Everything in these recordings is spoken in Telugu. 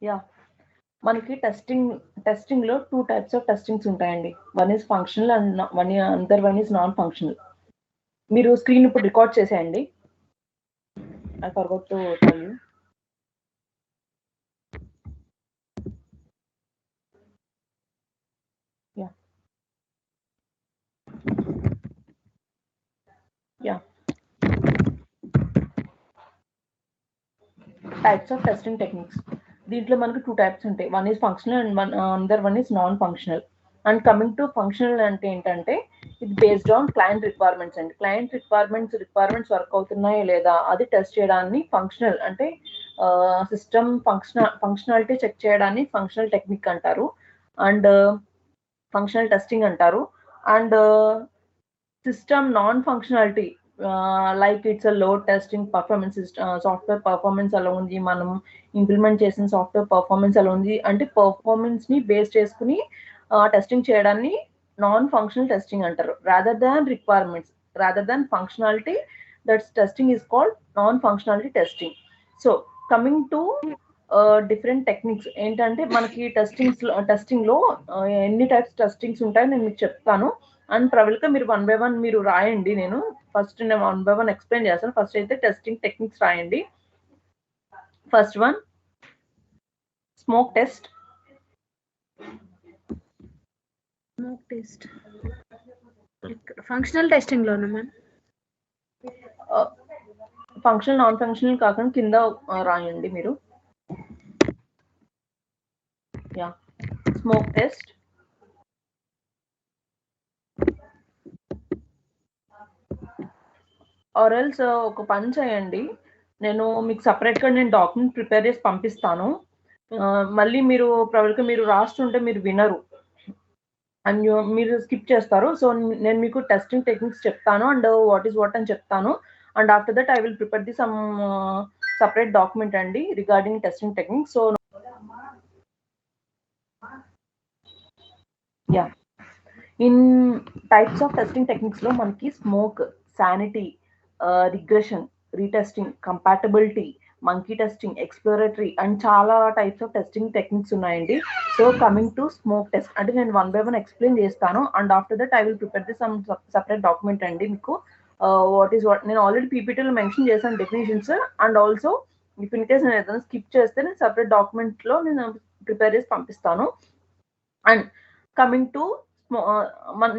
యా మనకి టెస్టింగ్లో 2 టైప్స్ ఆఫ్ టెస్టింగ్స్ ఉంటాయండి. One is functional and other one is non functional. మీరు స్క్రీన్ ఇప్పుడు రికార్డ్ చేసేయండి. I forgot to tell you. Yeah yeah types of testing techniques. దీంట్లో మనకు 2 టైప్స్ ఉంటాయి. One is functional and other one is non functional. And coming to functional అంటే ఏంటంటే ఇది బేస్డ్ ఆన్ క్లయింట్ రిక్వైర్మెంట్స్ అండి. క్లయింట్ రిక్వైర్మెంట్స్ వర్క్ అవుతున్నాయా లేదా అది టెస్ట్ చేయడాన్ని ఫంక్షనల్ అంటే సిస్టమ్ ఫంక్షనాలిటీ చెక్ చేయడాన్ని ఫంక్షనల్ టెక్నిక్ అంటారు. అండ్ ఫంక్షనల్ టెస్టింగ్ అంటారు. And system non functionality like it's a load testing performance software performance ఎలా ఉంది, మనం ఇంప్లిమెంట్ చేసిన సాఫ్ట్వేర్ పర్ఫార్మెన్స్ ఎలా ఉంది అంటే పర్ఫార్మెన్స్ ని బేస్ చేసుకుని టెస్టింగ్ చేయడాన్ని నాన్ ఫంక్షనల్ టెస్టింగ్ అంటారు. Rather than functionality that's testing is called non functionality testing. So coming to different techniques ఏంటంటే మనకి టెస్టింగ్ లో ఎన్ని టైప్స్ టెస్టింగ్స్ ఉంటాయో నేను మీకు చెప్తాను. అండ్ ప్రవళిక మీరు వన్ బై వన్ మీరు రాయండి. నేను వన్ బై వన్ ఎక్స్ప్లెయిన్ చేస్తాను. ఫస్ట్ అయితే టెస్టింగ్ టెక్నిక్స్ రాయండి. First one smoke test. Functional testing లోనా మ్యామ్? ఫంక్షనల్ నాన్ ఫంక్షనల్ కాకుండా కింద రాయండి మీరు. యా స్మోక్ టెస్ట్, ఆర్ఎల్స్ ఒక పని చేయండి, నేను మీకు సపరేట్గా నేను డాక్యుమెంట్ ప్రిపేర్ చేసి పంపిస్తాను. మళ్ళీ మీరు ప్రవళిక మీరు రాస్తుంటే మీరు వినరు అండ్ మీరు స్కిప్ చేస్తారు. సో నేను మీకు టెస్టింగ్ టెక్నిక్స్ చెప్తాను అండ్ వాట్ ఈస్ వాట్ అని చెప్తాను. And after that I will prepare the some separate document అండి regarding testing techniques. So yeah in types of testing techniques లో మనకి smoke, sanity, regression, retesting, compatibility, monkey testing, exploratory and చాలా టైప్స్ ఆఫ్ టెస్టింగ్ టెక్నిక్స్ ఉన్నాయండి. So coming to smoke test అంటే నేను వన్ బై వన్ ఎక్స్ప్లెయిన్ చేస్తాను and after that I will prepare the some separate document అండి మీకు. వాట్ ఈస్ వాట్ నేను ఆల్రెడీ పీపీటీలో మెన్షన్ చేశాను definitions. And also if in case నేను ఏదైనా స్కిప్ చేస్తే నేను సపరేట్ డాక్యుమెంట్ లో నేను ప్రిపేర్ చేసి పంపిస్తాను. అండ్ కమింగ్ టు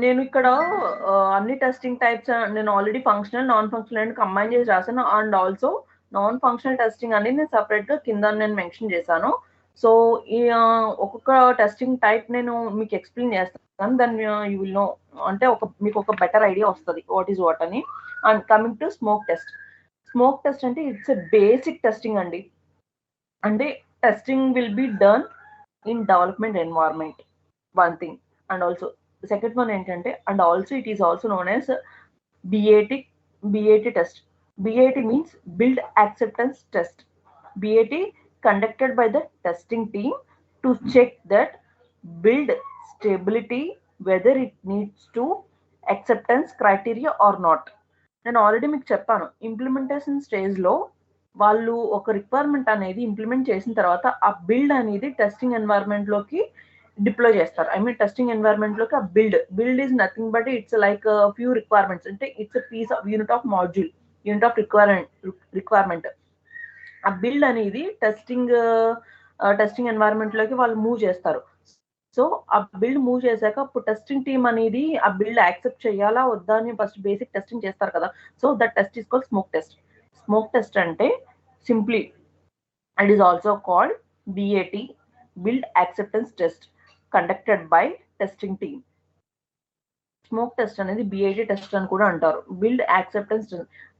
నేను ఇక్కడ అన్ని టెస్టింగ్ టైప్స్ నేను ఆల్రెడీ ఫంక్షనల్ నాన్ ఫంక్షనల్ అని కంబైన్ చేసి రాశాను. And also non functional testing అని నేను సపరేట్ గా కింద నేను మెన్షన్ చేశాను. సో ఈ ఒక్కొక్క టెస్టింగ్ టైప్ నేను మీకు ఎక్స్ప్లెయిన్ చేస్తాను. దెన్ యూ విల్ నో అంటే మీకు ఒక బెటర్ ఐడియా వస్తుంది వాట్ ఈస్ వాట్ అని. And coming to smoke test. Smoke test అంటే ఇట్స్ ఎ బేసిక్ టెస్టింగ్ అండి. అంటే testing will be done in development environment, one thing. And also second one ఏంటంటే and also it is also known as BAT test. BAT means build acceptance test. BAT conducted by the testing team to check that build stability, whether it needs to acceptance criteria or not. నేను ఆల్రెడీ మీకు చెప్పాను ఇంప్లిమెంటేషన్ స్టేజ్లో వాళ్ళు ఒక రిక్వైర్మెంట్ అనేది ఇంప్లిమెంట్ చేసిన తర్వాత ఆ బిల్డ్ అనేది టెస్టింగ్ ఎన్వైర్న్మెంట్లోకి డిప్లాయ్ చేస్తారు. ఐ మీన్ టెస్టింగ్ ఎన్వైర్న్మెంట్లోకి ఆ build is nothing but it's like few requirements. అంటే it's piece of unit of module, unit of requirement. ఆ బిల్డ్ అనేది టెస్టింగ్ ఎన్వైర్న్మెంట్లోకి వాళ్ళు మూవ్ చేస్తారు. సో ఆ బిల్డ్ మూవ్ చేశాక అప్పుడు టెస్టింగ్ టీమ్ అనేది ఆ బిల్డ్ యాక్సెప్ట్ చేయాలా వద్దా అని ఫస్ట్ బేసిక్ టెస్టింగ్ చేస్తారు కదా. So that test is called smoke test. Smoke test అంటే simply it is also called BAT, build acceptance test conducted by testing team. Smoke test అనేది BAT టెస్ట్ అని కూడా అంటారు. బిల్డ్ యాక్సెప్టెన్స్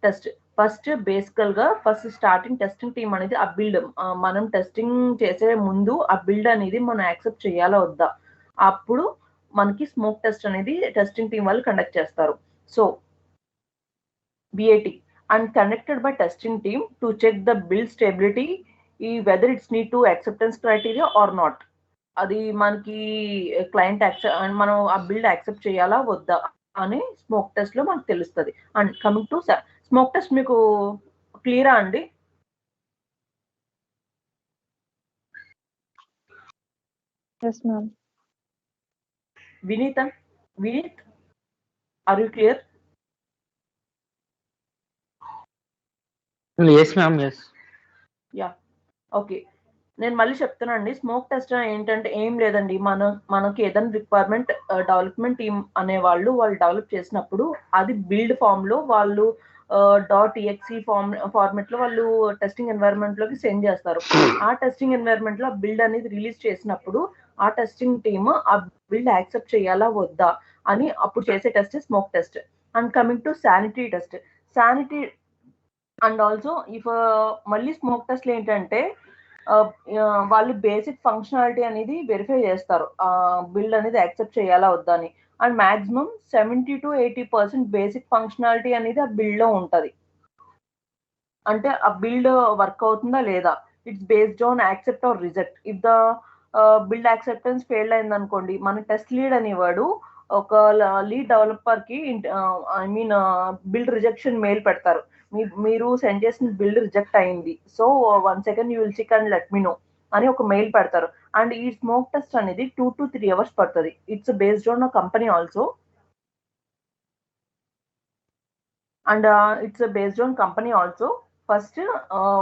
టెస్ట్ ఫస్ట్ బేసికల్ గా ఫస్ట్ స్టార్టింగ్ టెస్టింగ్ టీమ్ అనేది ఆ బిల్డ్ మనం టెస్టింగ్ చేసే ముందు ఆ బిల్డ్ అనేది మనం యాక్సెప్ట్ చేయాలా వద్దా అప్పుడు మనకి స్మోక్ టెస్ట్ అనేది టెస్టింగ్ టీమ్ వాళ్ళు కండక్ట్ చేస్తారు. So BAT and conducted by testing team to check the build stability, whether it's need to acceptance criteria or not. అది మనకి క్లయింట్ మనం ఆ బిల్డ్ యాక్సెప్ట్ చేయాలా వద్దా అని స్మోక్ టెస్ట్ లో మనకు తెలుస్తుంది. And coming to smoke test మీకు క్లియరా అండి? Yes, ma'am. Vinita, Vinith, are you clear? Yes, ma'am. Yes. Yeah. Okay. నేను మళ్ళీ చెప్తున్నానండి. స్మోక్ టెస్ట్ ఏంటంటే ఏం లేదండి. మనకి ఏదైనా రిక్వైర్మెంట్ డెవలప్‌మెంట్ టీమ్ అనేవాళ్ళు వాళ్ళు డెవలప్ చేసినప్పుడు అది బిల్డ్ ఫార్మ్‌లో వాళ్ళు .exe ఫార్మాట్‌లో వాళ్ళు టెస్టింగ్ ఎన్వైర్న్‌మెంట్‌లోకి సెండ్ చేస్తారు. ఆ టెస్టింగ్ ఎన్వైర్న్‌మెంట్‌లో ఆ బిల్డ్ అనేది రిలీజ్ చేసినప్పుడు ఆ టెస్టింగ్ టీమ్ ఆ బిల్డ్ యాక్సెప్ట్ చేయాలా? వద్దా? అని అప్పుడు చేసే test smoke test. And coming to sanitary test. Sanitary and also if మళ్ళీ స్మోక్ టెస్ట్‌లో ఏంటంటే వాళ్ళు బేసిక్ ఫంక్షనాలిటీ అనేది వెరిఫై చేస్తారు. బిల్డ్ అనేది యాక్సెప్ట్ చేయాలా? వద్దా? అని. అండ్ మాక్సిమం 70-80% బేసిక్ ఫంక్షనాలిటీ అనేది ఆ బిల్డ్‌లో ఉంటది. అంటే ఆ బిల్డ్ వర్క్ అవుతుందా? లేదా? It's based on accept or reject. If the build acceptance failed అయిందనుకోండి, మన టెస్ట్ లీడ్ అనేవాడు ఒక లీడ్ డెవలపర్‌కి I mean build rejection mail పెడతారు. మీరు సెండ్ చేసిన బిల్డ్ రిజెక్ట్ అయింది. So, 1 second you will check and let me know అని ఒక మెయిల్ పెడతారు. అండ్ ఈ స్మోక్ టెస్ట్ అనేది 2-3 అవర్స్ పడతది. It's based on company also. And it's based on company also. First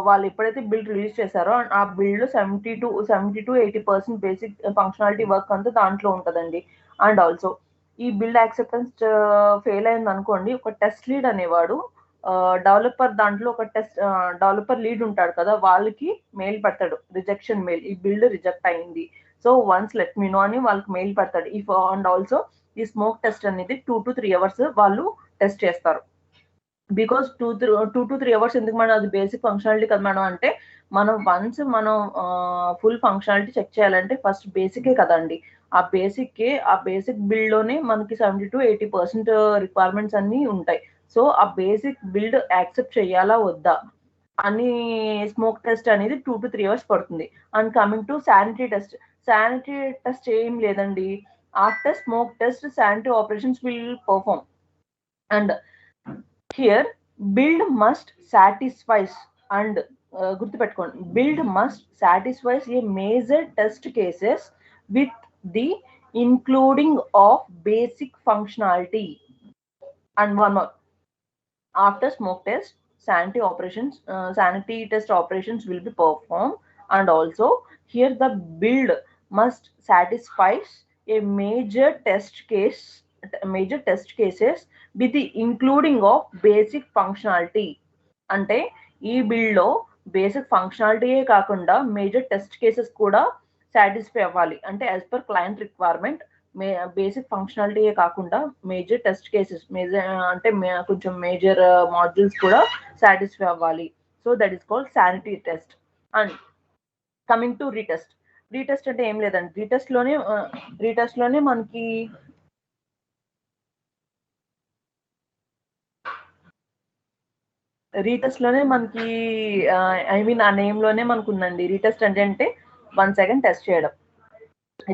వాళ్ళు ఎప్పుడైతే బిల్డ్ రిలీజ్ చేశారో ఆ బిల్డ్ 70-80% బేసిక్ ఫంక్షనాలిటీ వర్క్ అంతా దాంట్లో ఉంటదండి. అండ్ ఆల్సో ఈ బిల్డ్ యాక్సెప్టెన్స్ ఫెయిల్ అయింది అనుకోండి, ఒక టెస్ట్ లీడ్ అనేవాడు డెవలపర్ దాంట్లో ఒక డెవలపర్ లీడ్ ఉంటాడు కదా, వాళ్ళకి మెయిల్ పెడతాడు రిజెక్షన్ మెయిల్. ఈ బిల్డ్ రిజెక్ట్ అయింది. So once let me know అని వాళ్ళకి మెయిల్ పెడతాడు. ఇఫ్ అండ్ ఆల్సో ఈ స్మోక్ టెస్ట్ అనేది 2-3 అవర్స్ వాళ్ళు టెస్ట్ చేస్తారు. బికాస్ 2-3 అవర్స్ ఎందుకు మేడం? అది బేసిక్ ఫంక్షనాలిటీ కదా మేడం అంటే, మనం ఫుల్ ఫంక్షనాలిటీ చెక్ చేయాలంటే ఫస్ట్ బేసికే కదండి. ఆ బేసిక్ బిల్డ్‌లోనే మనకి 70-80% రిక్వైర్మెంట్స్ అన్నీ ఉంటాయి. సో, ఆ బేసిక్ బిల్డ్ యాక్సెప్ట్ చేయాలా? వద్దా? అని స్మోక్ టెస్ట్ అనేది 2-3 అవర్స్ పడుతుంది. And coming to sanitary test. Sanitary test ఏం లేదండి. After smoke test sanitary operations will perform. And here build must satisfies and గుర్తుపెట్టుకోండి, build must satisfies a major test cases with the including of basic functionality. And one more, after smoke test sanity test operations will be performed. And also here the build must satisfies a major test cases with the including of basic functionality. అంటే ఈ బిల్డ్ లో బేసిక్ ఫంక్షనాలిటీయే కాకుండా మేజర్ టెస్ట్ కేసెస్ కూడా సాటిస్ఫై అవ్వాలి. అంటే as per client requirement basic ఫంక్షనాలిటీయే కాకుండా మేజర్ టెస్ట్ కేసెస్ అంటే కొంచెం మేజర్ మాడ్యూల్స్ కూడా సాటిస్ఫై అవ్వాలి. So that is called sanitary test. And coming to retest. Retest అంటే ఏం లేదండి. రీటెస్ట్ లోనే మనకి ఐ మీన్ ఆ నేమ్ లోనే మనకు ఉందండి. రీటెస్ట్ అంటే 1 సెకండ్ టెస్ట్ చేయడం.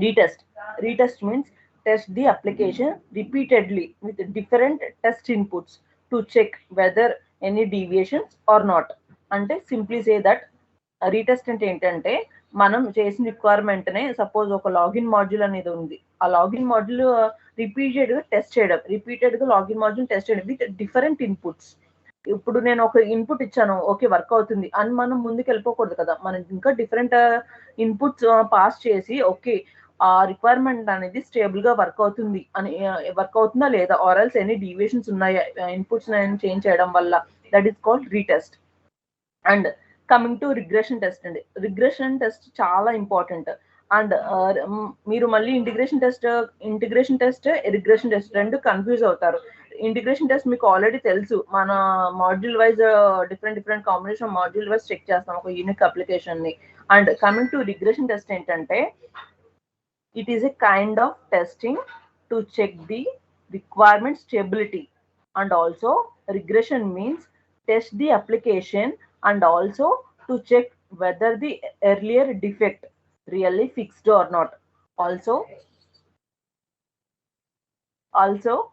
Retest. Retest means test the application repeatedly with different test inputs to check whether any deviations or not. అంటే సింప్లీ సే దట్ రీటెస్ట్ అంటే ఏంటంటే, మనం చేసిన రిక్వైర్మెంట్‌నే సపోజ్ ఒక లాగిన్ మాడ్యూల్ అనేది ఉంది. ఆ లాగిన్ మాడ్యూల్ రిపీటెడ్‌గా టెస్ట్ చేయడం. రిపీటెడ్‌గా లాగిన్ మాడ్యూల్ టెస్ట్ చేయడం విత్ డిఫరెంట్ ఇన్పుట్స్. ఇప్పుడు నేను ఒక ఇన్పుట్ ఇచ్చాను. ఓకే, వర్క్ అవుతుంది అని మనం ముందుకెళ్ళిపోకూడదు కదా. మనం ఇంకా డిఫరెంట్ ఇన్పుట్స్ పాస్ చేసి ఓకే, ఆ రిక్వైర్మెంట్ అనేది స్టేబుల్ గా వర్క్ అవుతుంది అని వర్క్ అవుతుందా లేదా, ఆర్ ఎల్స్ ఎనీ డీవియేషన్స్ ఉన్నాయా ఇన్పుట్స్ చేంజ్ చేయడం వల్ల, that is called retest. And coming to regression test అండి. రిగ్రెషన్ టెస్ట్ చాలా ఇంపార్టెంట్. అండ్ మీరు మళ్ళీ ఇంటిగ్రేషన్ టెస్ట్ రిగ్రెషన్ టెస్ట్ రెండు కన్ఫ్యూజ్ అవుతారు. ఇంటిగ్రేషన్ టెస్ట్ మీకు ఆల్రెడీ తెలుసు. మన module wise different combination module wise check చేస్తాం ఒక యూనిక్ అప్లికేషన్ ని. And coming to regression test ఏంటంటే, it is a kind of testing to check the requirement stability. And also regression means test the application and also to check whether the earlier defect really fixed or not. Also also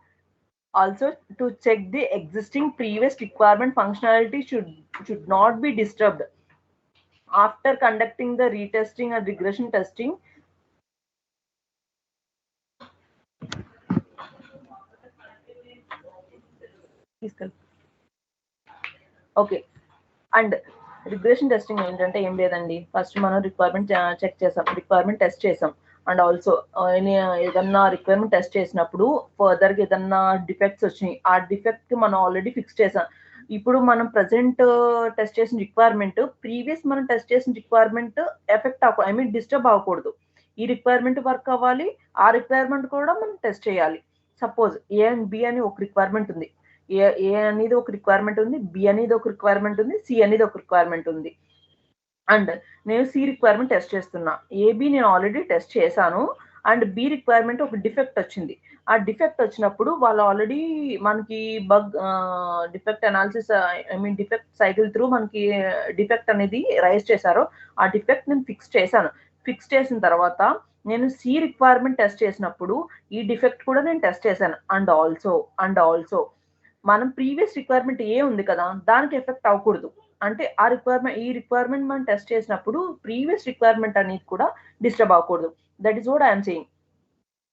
also to check the existing previous requirement functionality should not be disturbed. After conducting the retesting and regression testing, okay. And regression testing ఏంటంటే ఏం లేదండి. ఫస్ట్ మనం రిక్వైర్మెంట్ చెక్ చేసాం, రిక్వైర్మెంట్ టెస్ట్ చేసాం. అండ్ ఆల్సో ఏదన్నా రిక్వైర్మెంట్ టెస్ట్ చేసినప్పుడు ఫర్దర్గా ఏదన్నా డిఫెక్ట్స్ వచ్చినాయి, ఆ డిఫెక్ట్ మనం ఆల్రెడీ ఫిక్స్ చేసాం. ఇప్పుడు మనం ప్రజెంట్ టెస్ట్ చేసిన రిక్వైర్మెంట్ ప్రీవియస్ మనం టెస్ట్ చేసిన రిక్వైర్మెంట్ ఎఫెక్ట్ అవ్వకూడదు, ఐ మీన్ డిస్టర్బ్ అవ్వకూడదు. ఈ రిక్వైర్మెంట్ వర్క్ అవ్వాలి, ఆ రిక్వైర్మెంట్ కూడా మనం టెస్ట్ చేయాలి. సపోజ్ ఏ అండ్ బి అని ఒక రిక్వైర్మెంట్ ఉంది, ఏ అనేది ఒక రిక్వైర్మెంట్ ఉంది, బి అనేది ఒక రిక్వైర్మెంట్ ఉంది, సి అనేది ఒక రిక్వైర్మెంట్ ఉంది. అండ్ నేను సి రిక్వైర్మెంట్ టెస్ట్ చేస్తున్నా, ఏబి నేను ఆల్రెడీ టెస్ట్ చేశాను. అండ్ బి రిక్వైర్మెంట్ ఒక డిఫెక్ట్ వచ్చింది. ఆ డిఫెక్ట్ వచ్చినప్పుడు వాళ్ళు ఆల్రెడీ మనకి bug defect analysis, I mean defect cycle through మనకి డిఫెక్ట్ అనేది రైజ్ చేశారు. ఆ డిఫెక్ట్ నేను ఫిక్స్ చేశాను. ఫిక్స్ చేసిన తర్వాత నేను సి రిక్వైర్మెంట్ టెస్ట్ చేసినప్పుడు ఈ డిఫెక్ట్ కూడా నేను టెస్ట్ చేశాను. అండ్ ఆల్సో మనం ప్రీవియస్ రిక్వైర్మెంట్ ఏ ఉంది కదా, దానికి ఎఫెక్ట్ అవ్వకూడదు. అంటే ఈ రిక్వైర్మెంట్ మనం టెస్ట్ చేసినప్పుడు ప్రీవియస్ రిక్వైర్మెంట్ అనేది కూడా డిస్టర్బ్ అవ్వకూడదు. That is what I'm saying.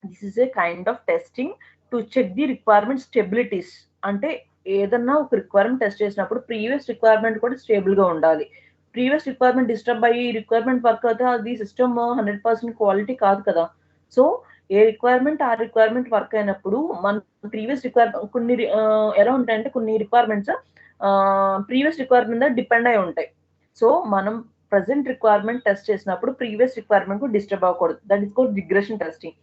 This is a kind of testing to check the requirement stabilities. అంటే ఏదన్నా ఒక రిక్వైర్మెంట్ టెస్ట్ చేసినప్పుడు ప్రీవియస్ రిక్వైర్మెంట్ కూడా స్టేబుల్ గా ఉండాలి. ప్రీవియస్ రిక్వైర్మెంట్ డిస్టర్బ్ అయ్యి రిక్వైర్మెంట్ వర్క్ అయితే అది సిస్టమ్ 100% క్వాలిటీ కాదు కదా. సో ఏ రిక్వైర్మెంట్ ఆ రిక్వైర్మెంట్ వర్క్ అయినప్పుడు మన ప్రీవియస్ రిక్వైర్మెంట్ కొన్ని ఎలా ఉంటాయంటే కొన్ని రిక్వైర్మెంట్స్ ప్రీవియస్ రిక్వైర్మెంట్ మీద డిపెండ్ అయి ఉంటాయి. సో మనం ప్రజెంట్ రిక్వైర్మెంట్ టెస్ట్ చేసినప్పుడు ప్రీవియస్ రిక్వైర్మెంట్ డిస్టర్బ్ అవ్వకూడదు. That is called regression testing.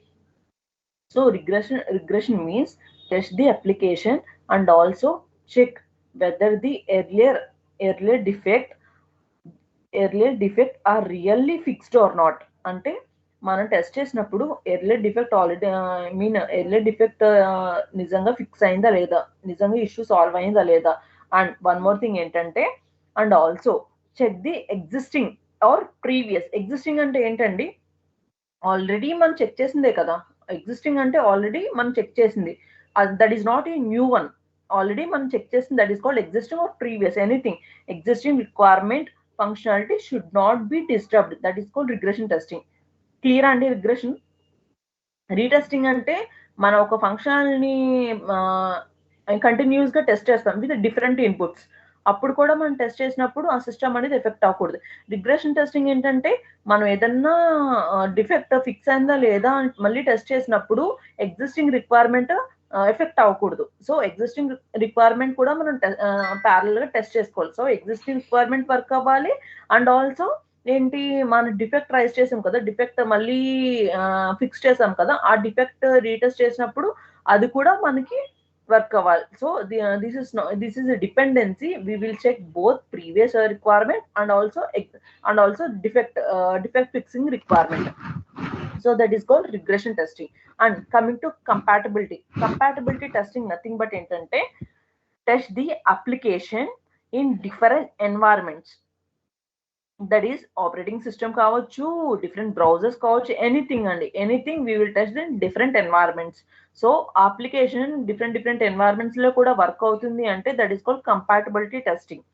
So regression means test the application and also check whether the earlier defect are really fixed or not. అంటే మనం టెస్ట్ చేసినప్పుడు earlier defect already earlier defect నిజంగా ఫిక్స్ అయిందా లేదా, నిజంగా ఇష్యూ సాల్వ్ అయిందా లేదా. అండ్ వన్ మోర్ థింగ్ ఏంటంటే and also check the existing or previous. Existing అంటే ఏంటండి, ఆల్రెడీ మనం చెక్ చేసిందే కదా. ఎగ్జిస్టింగ్ అంటే ఆల్రెడీ మనం చెక్ చేసింది, that is not a new one. Already మనం చెక్ చేసింది, that is called existing or previous. Anything existing requirement functionality should not be disturbed, that is called regression testing. Clear అండి రిగ్రెషన్? రీటెస్టింగ్ అంటే మనం ఒక ఫంక్షన్ ని కంటిన్యూస్ గా టెస్ట్ చేస్తాం విత్ డిఫరెంట్ ఇన్పుట్స్. అప్పుడు కూడా మనం టెస్ట్ చేసినప్పుడు ఆ సిస్టమ్ అనేది ఎఫెక్ట్ అవ్వకూడదు. రిగ్రెషన్ టెస్టింగ్ ఏంటంటే మనం ఏదన్నా డిఫెక్ట్ ఫిక్స్ అయిందా లేదా మళ్ళీ టెస్ట్ చేసినప్పుడు ఎగ్జిస్టింగ్ రిక్వైర్మెంట్ ఎఫెక్ట్ అవ్వకూడదు. సో ఎగ్జిస్టింగ్ రిక్వైర్మెంట్ కూడా మనం ప్యారల్ గా టెస్ట్ చేసుకోవాలి. సో ఎగ్జిస్టింగ్ రిక్వైర్మెంట్ వర్క్ అవ్వాలి. అండ్ ఆల్సో ఏంటి, మన డిఫెక్ట్ రైజ్ చేసాం కదా, డిఫెక్ట్ మళ్ళీ ఫిక్స్ చేసాం కదా, ఆ డిఫెక్ట్ రీటెస్ట్ చేసినప్పుడు అది కూడా మనకి వర్క్ అవ్వాలి. So this is dependency. We will check both previous requirement and also defect fixing requirement. So that is called regression testing. And coming to compatibility testing, nothing but ఏంటంటే test the application in different environments. That is operating system కావచ్చు, డిఫరెంట్ బ్రౌజర్స్ కావచ్చు, anything we will test in different environments. So application different environments లో కూడా వర్క్ అవుతుంది అంటే that is called compatibility testing.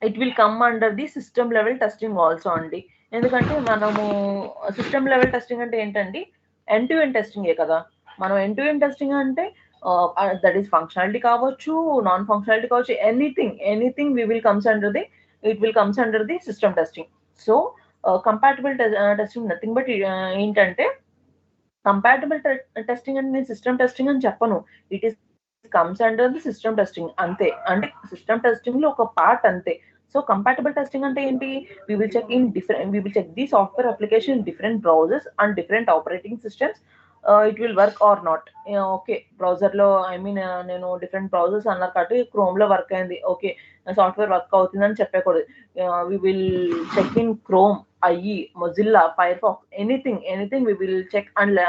It will come under the system level testing also అండి. ఎందుకంటే మనము సిస్టమ్ లెవెల్ టెస్టింగ్ అంటే ఏంటండి, ఎండ్ టు ఎండ్ టెస్టింగే కదా. మనం ఎండ్ టు ఎండ్ టెస్టింగ్ అంటే దట్ ఈస్ ఫంక్షనాలిటీ కావచ్చు, నాన్ ఫంక్షనాలిటీ కావచ్చు, anything we will comes under the it will comes under the system testing. So compatible testing nothing but ఏంటంటే కంపాటబుల్ టెస్టింగ్ అంటే నేను సిస్టమ్ టెస్టింగ్ అని చెప్పను. It is comes under the system testing అంతే. అంటే సిస్టమ్ టెస్టింగ్ లో ఒక పార్ట్ అంతే. సో కంపాటబుల్ టెస్టింగ్ అంటే ఏంటి, we will check the software application in different browsers and different operating systems. It will work or not. Okay, browser లో నేను డిఫరెంట్ బ్రౌజర్స్ అన్నారు కాబట్టి క్రోమ్ లో వర్క్ అయింది, ఓకే సాఫ్ట్వేర్ వర్క్ అవుతుందని చెప్పకూడదు. We will check in Chrome, IE, Mozilla, Firefox, anything we will check. And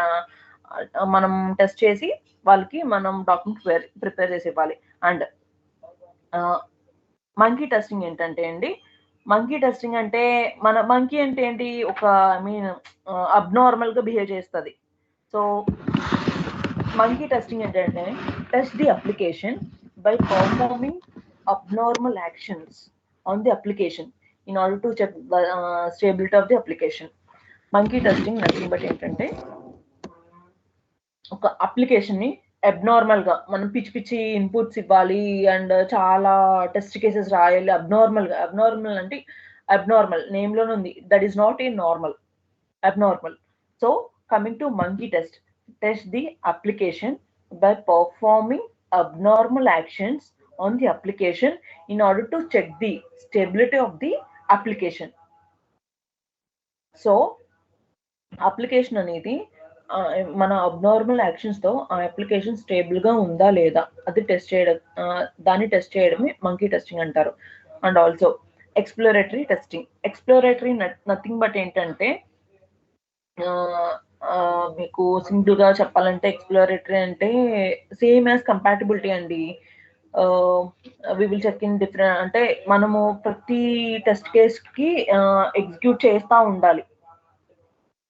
మనం టెస్ట్ చేసి వాళ్ళకి మనం డాక్యుమెంట్ ప్రిపేర్ చేసి ఇవ్వాలి. అండ్ మంకీ టెస్టింగ్ ఏంటంటే అండి, మంకీ టెస్టింగ్ అంటే మంకీ అంటే ఏంటి, ఒక అబ్నార్మల్ గా బిహేవ్ చేస్తుంది. సో monkey testing ఏంటంటే test the application by performing abnormal actions on the application in order to check the stability of the application. Monkey testing nothing but ఏంటంటే ఒక అప్లికేషన్‌ని అబ్నార్మల్‌గా మనం పిచ్చి పిచ్చి ఇన్‌పుట్స్ ఇవ్వాలి అండ్ చాలా టెస్ట్ కేసెస్ రాయాలి. అబ్నార్మల్ అంటే అబ్నార్మల్ నేమ్‌లోనే ఉంది. That is not a normal. Abnormal. So, coming to monkey test. Test the application by performing abnormal actions on the application in order to check the stability of the application. So, application అనేది మన అబ్నార్మల్ యాక్షన్స్‌తో ఆ అప్లికేషన్ స్టేబుల్‌గా ఉందా లేదా అది టెస్ట్ చేయడం, దాన్ని టెస్ట్ చేయడమే మంకీ టెస్టింగ్ అంటారు. And also exploratory testing. Exploratory nothing but ఏంటంటే మీకు సింపుల్‌గా చెప్పాలంటే ఎక్స్‌ప్లోరేటరీ అంటే సేమ్ యాస్ కంపాటిబిలిటీ అండి. We will check in different అంటే మనము ప్రతి టెస్ట్ కేస్‌కి ఎగ్జిక్యూట్ చేస్తా ఉండాలి.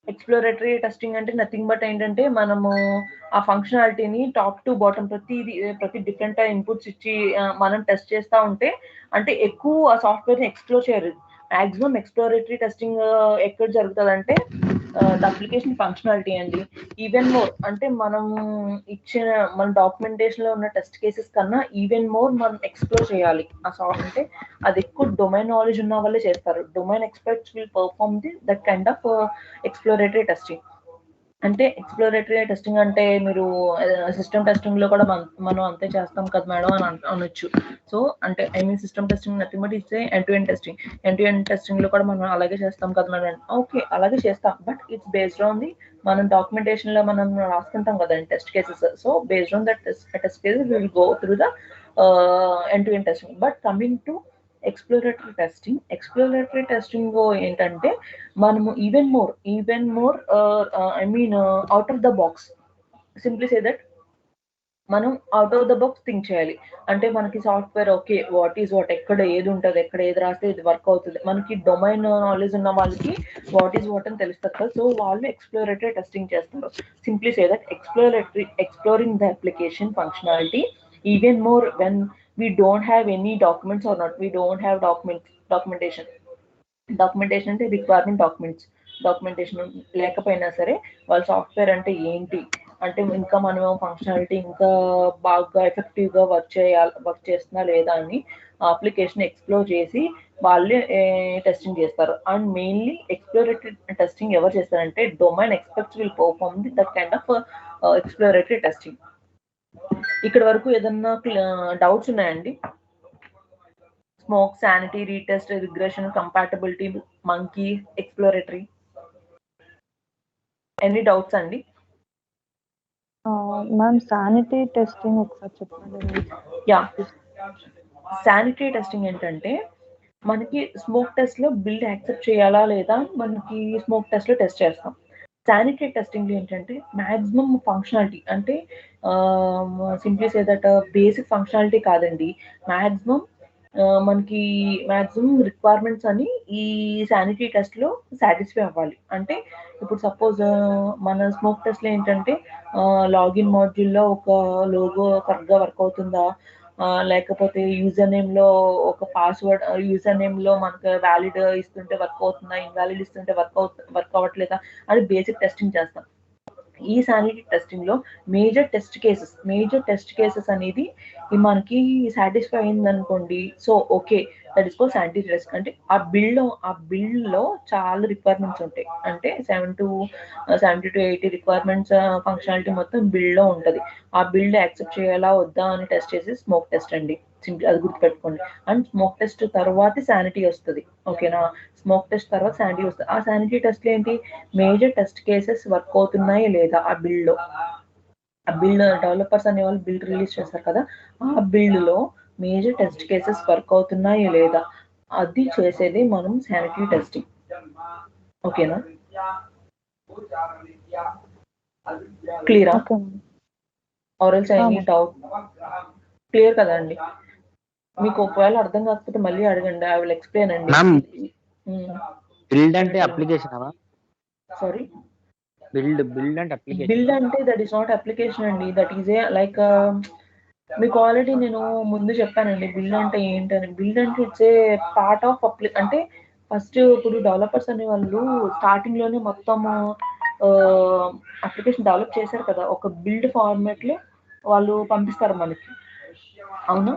ఎక్స్‌ప్లోరేటరీ టెస్టింగ్ అంటే నథింగ్ బట్ ఏంటంటే మనము ఆ ఫంక్షనాలిటీని టాప్ టు బాటమ్ ప్రతి డిఫరెంట్ ఇన్‌పుట్స్ ఇచ్చి మనం టెస్ట్ చేస్తా ఉంటే అంటే ఎక్కువ ఆ సాఫ్ట్‌వేర్‌ని ఎక్స్‌ప్లోర్ చేయరు. మాక్సిమం ఎక్స్‌ప్లోరేటరీ టెస్టింగ్ ఎక్కడ జరుగుతదంటే ద అప్లికేషన్ ఫంక్షనాలిటీ అండి. ఈవెన్ మోర్ అంటే మనం ఇచ్చిన మన డాక్యుమెంటేషన్‌లో ఉన్న టెస్ట్ కేసెస్ కన్నా ఈవెన్ మోర్ మనం ఎక్స్‌ప్లోర్ చేయాలి. ఆ అంటే అది ఎక్కువ డొమైన్ నాలెడ్జ్ ఉన్న వాళ్ళే చేస్తారు. Domain experts will perform that kind of exploratory testing. అంటే ఎక్స్‌ప్లోరేటరీ టెస్టింగ్ అంటే మీరు సిస్టమ్ టెస్టింగ్‌లో కూడా మనం అంతే చేస్తాం కదా మేడం అని అనొచ్చు. సో, అంటే I mean system testing nothing but it's end to end testing. End to end టెస్టింగ్‌లో కూడా మనం అలాగే చేస్తాం కదా మేడం. ఓకే. అలాగే చేస్తాం. But it's based on the మనం డాక్యుమెంటేషన్‌లో మనం రాసుకుంటాం కదండీ test cases. So, based on that test cases we will go through the end to end testing. But coming to exploratory testing ఏంటంటే మనము even more I mean out of the box. Simply say that మనం out of the box think చేయాలి. అంటే మనకి software okay. What is what ఎక్కడ ఏది ఉంటది, ఎక్కడ ఏది రాస్తే ఇది వర్క్ అవుతది. మనకి డొమైన్ నాలెడ్జ్ ఉన్న వాళ్ళకి వాట్ ఈస్ వాట్ అని తెలుస్తది కదా! సో, వాళ్ళు ఎక్స్‌ప్లోరేటరీ టెస్టింగ్ చేస్తారు. Simply say that exploring the application functionality even more when we don't have any documents or not. We don't have documentation. Documentation అంటే రిక్వైర్మెంట్ డాక్యుమెంటేషన్ లేకపోయినా సరే వాళ్ళ సాఫ్ట్‌వేర్ అంటే ఏంటి? అంటే ఇంకా మనం ఫంక్షనాలిటీ ఇంకా బాగా ఎఫెక్టివ్‌గా వర్క్ చేస్తుందా లేదా అని ఆ అప్లికేషన్ ఎక్స్‌ప్లోర్ చేసి వాళ్ళే టెస్టింగ్ చేస్తారు. అండ్ మెయిన్‌లీ ఎక్స్‌ప్లోరేటరీ టెస్టింగ్ ఎవరు చేస్తారంటే domain experts will perform that kind of exploratory testing. ఇక్కడి వరకు ఏదన్నా డౌట్స్ ఉన్నాయండి? Smoke, sanity, retest, regression, compatibility, monkey, exploratory. Any doubts అండి? మ్యామ్ శానిటీ టెస్టింగ్ ఒకసారి చెప్పండి. యాహ్! శానిటరీ టెస్టింగ్ ఏంటంటే మనకి స్మోక్ టెస్ట్‌లో బిల్డ్ యాక్సెప్ట్ చేయాలా లేదా మనకి స్మోక్ టెస్ట్‌లో టెస్ట్ చేస్తాం. శానిటరీ టెస్టింగ్‌లో ఏంటంటే మాక్సిమం ఫంక్షనాలిటీ అంటే simply say that basic functionality కాదండి. మాక్సిమం మనకి మాక్సిమం రిక్వైర్మెంట్స్ అని ఈ శానిటరీ టెస్ట్‌లో సాటిస్ఫై అవ్వాలి. అంటే ఇప్పుడు సపోజ్ మన స్మోక్ టెస్ట్‌లో ఏంటంటే లాగిన్ మాడ్యూల్‌లో ఒక లోగో కరెక్ట్‌గా వర్క్ అవుతుందా? లేకపోతే యూజర్ నేమ్‌లో ఒక పాస్‌వర్డ్ యూజర్ నేమ్‌లో మనకు వాలిడ్ ఇస్తుంటే వర్క్ అవుతుందా? ఇన్వాలిడ్ ఇస్తుంటే వర్క్ అవ్వట్లేదా? అని బేసిక్ టెస్టింగ్ చేస్తాం. ఈ శానిటరీ టెస్టింగ్‌లో మేజర్ టెస్ట్ కేసెస్ అనేది మనకి సాటిస్ఫై అయిందనుకోండి. So, okay. That is called sanitary test. అంటే ఆ బిల్డ్‌లో చాలా రిక్వైర్మెంట్స్ ఉంటాయి. అంటే 70-80 రిక్వైర్మెంట్స్ ఫంక్షనాలిటీ మొత్తం బిల్డ్‌లో ఉంటది. ఆ బిల్డ్ యాక్సెప్ట్ చేయాలా? వద్దా? అని టెస్ట్ చేసేది స్మోక్ టెస్ట్ అండి. సింపుల్ అది గుర్తుపెట్టుకోండి. అండ్ స్మోక్ టెస్ట్ తర్వాతే శానిటీ వస్తది. ఓకేనా? స్మోక్ టెస్ట్ తర్వాత శానిటీ వస్తది. ఆ శానిటీ టెస్ట్‌లో ఏంటి? మేజర్ టెస్ట్ కేసెస్ వర్క్ అవుతున్నాయా లేదా ఆ బిల్డ్‌లో. ఆ బిల్డ్ డెవలపర్స్ అనేవాళ్ళు బిల్డ్ రిలీజ్ చేస్తారు కదా! ఆ బిల్డ్‌లో మేజర్ టెస్ట్ కేసెస్ వర్క్ అవుతున్నాయా లేదా అది చేసేది మనం శానిటరీ టెస్టింగ్. ఓకేనా? క్లియరా? Okay. Or else any doubt? Clear కదా అండి? మీకు ఒకవేళ అర్థం కాకపోతే మళ్ళీ అడగండి. ఐ విల్ ఎక్స్‌ప్లెయిన్ అండి. మ్యామ్ బిల్డ్ అంటే అప్లికేషన్ అవా? సారీ? బిల్డ్ అంటే అప్లికేషన్. బిల్డ్ అంటే దట్ ఈస్ నాట్ అప్లికేషన్ అండి. దట్ ఈస్ ఏ లైక్ మీకు ఆల్రెడీ నేను ముందు చెప్పానండి బిల్డ్ అంటే ఏంటని. బిల్డ్ అంటే ఇట్స్ ఏ పార్ట్ ఆఫ్ అంటే ఫస్ట్ ఇప్పుడు డెవలపర్స్ అనేవాళ్ళు స్టార్టింగ్‌లోనే మొత్తము అప్లికేషన్ డెవలప్ చేశారు కదా, ఒక బిల్డ్ ఫార్మాట్లో వాళ్ళు పంపిస్తారు మనకి, అవునా?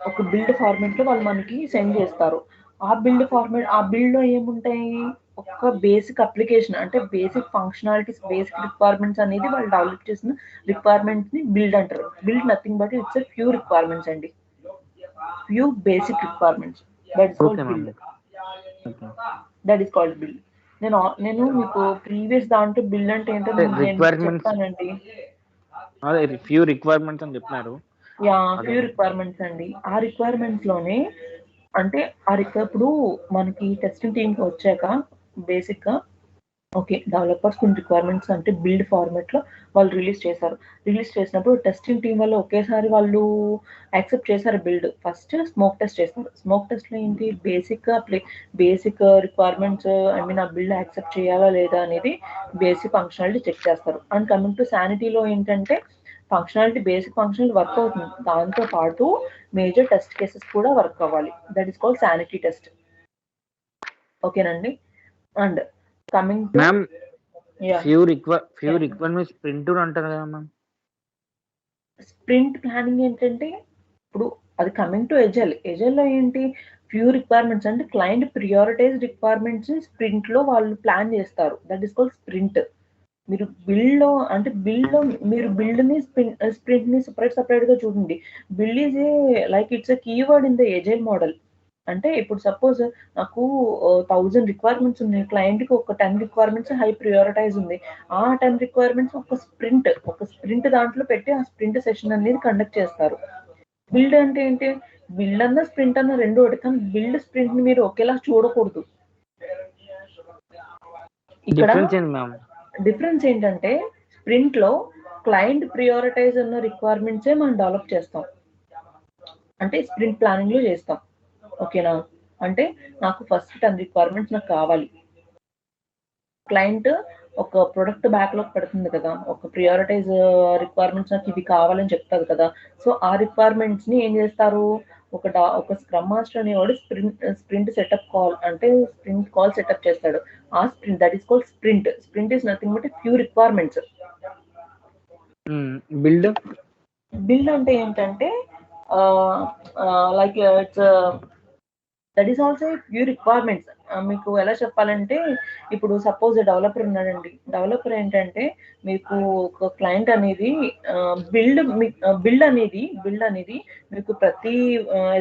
ఒక బిల్డ్ ఫార్మాట్లో వాళ్ళు మనకి సెండ్ చేస్తారు. ఆ బిల్డ్లో ఏముంటాయి, ఒక బేసిక్ అప్లికేషన్ అంటే బేసిక్ ఫంక్షనాలిటీస్, బేసిక్ రిక్వైర్మెంట్స్ అనేది వాళ్ళు డెవలప్ చేసిన రిక్వైర్మెంట్స్ని బిల్డ్ అంటారు. Build nothing but it's a few requirements అండి, few basic requirements. That is okay called ma'am. Build. Okay. That is called build. నేను మీకు ప్రీవియస్ దాంట్లో బిల్డ్ అంటే ఏంటో నేను రిక్వైర్మెంట్స్ చెప్తానండి. అదే ఫ్యూ రిక్వైర్మెంట్స్ అని చెప్పినారు. యా, అదే ఫ్యూ రిక్వైర్మెంట్స్ అండి. ఆ రిక్వైర్మెంట్స్ లోనే అంటే ఇప్పుడు మనకి టెస్టింగ్ టీమ్కి వచ్చాక బేసిక్గా ఓకే, డెవలపర్స్ కొన్ని రిక్వైర్మెంట్స్ అంటే బిల్డ్ ఫార్మాట్లో వాళ్ళు రిలీజ్ చేశారు. రిలీజ్ చేసినప్పుడు టెస్టింగ్ టీం వల్ల ఒకేసారి వాళ్ళు యాక్సెప్ట్ చేశారు బిల్డ్. ఫస్ట్ స్మోక్ టెస్ట్ చేస్తారు. స్మోక్ టెస్ట్లో ఏంటి, బేసిక్ రిక్వైర్మెంట్స్, ఐ మీన్ ఆ బిల్డ్ యాక్సెప్ట్ చేయాలా లేదా అనేది బేసిక్ ఫంక్షనాలిటీ చెక్ చేస్తారు. అండ్ కమింగ్ టు శానిటీలో ఏంటంటే బేసిక్ ఫంక్షనాలిటీ వర్క్ అవుతుంది, దాంతో పాటు మేజర్ టెస్ట్ కేసెస్ కూడా వర్క్ అవ్వాలి. That is called sanity test. ఓకేనండి. And coming to ma'am, few requirements sprint అంటారు కదా మ్యామ్. స్ప్రింట్ ప్లానింగ్ ఏంటంటే ఇప్పుడు అది కమింగ్ టు ఎజైల్లో ఏంటి, ఫ్యూ రిక్వైర్మెంట్స్ అంటే క్లయింట్ ప్రియారిటైజ్ రిక్వైర్మెంట్స్ స్ప్రింట్ లో వాళ్ళు ప్లాన్ చేస్తారు. That is called sprint. మీరు బిల్డ్ ని స్ప్రింట్ ని సెపరేట్ గా చూడండి. Build is like it's a keyword in the agile model. అంటే ఇప్పుడు సపోజ్ నాకు 1000 రిక్వైర్మెంట్స్ ఉన్నాయి, క్లయింట్ కి ఒక 10 రిక్వైర్మెంట్స్ హై ప్రియారిటైజ్ ఉంది. ఆ 10 రిక్వైర్మెంట్స్ ఒక స్ప్రింట్ దాంట్లో పెట్టి ఆ స్ప్రింట్ సెషన్ అనేది కండక్ట్ చేస్తారు. బిల్డ్ అంటే ఏంటి, బిల్డ్ అన్న స్ప్రింట్ అన్న రెండు ఒకటి, కానీ బిల్డ్ స్ప్రింట్ ని మీరు ఒకేలా చూడకూడదు. ఇక్కడ డిఫరెన్స్ ఏంటి మ్యామ్? డిఫరెన్స్ ఏంటంటే స్ప్రింట్ లో క్లయింట్ ప్రియారిటైజ్ ఉన్న రిక్వైర్మెంట్సే మనం డెవలప్ చేస్తాం, అంటే స్ప్రింట్ ప్లానింగ్ లో చేస్తాం. ఓకేనా? అంటే నాకు ఫస్ట్ 10 రిక్వైర్మెంట్స్ నాకు కావాలి. క్లయింట్ ఒక ప్రొడక్ట్ బ్యాక్లాగ్ పెడుతుంది కదా, ఒక ప్రియారిటైజ్ రిక్వైర్మెంట్స్ నాకు ఇవి కావాలని చెప్తారు కదా. సో ఆ రిక్వైర్మెంట్స్ ని ఏం చేస్తారు, ఒక స్క్రమ్ మాస్టర్ అనేవాడు స్ప్రింట్ సెటప్ కాల్ అంటే స్ప్రింట్ కాల్ సెటప్ చేస్తాడు. ఆ sprint that is called sprint. Sprint is nothing but few requirements. Build అంటే ఏంటంటే like it's that is also few requirements. మీకు ఎలా చెప్పాలంటే ఇప్పుడు సపోజ్ డెవలపర్ ఉన్నాడండి. డెవలపర్ ఏంటంటే మీకు ఒక క్లయింట్ అనేది బిల్డ్ అనేది మీకు ప్రతి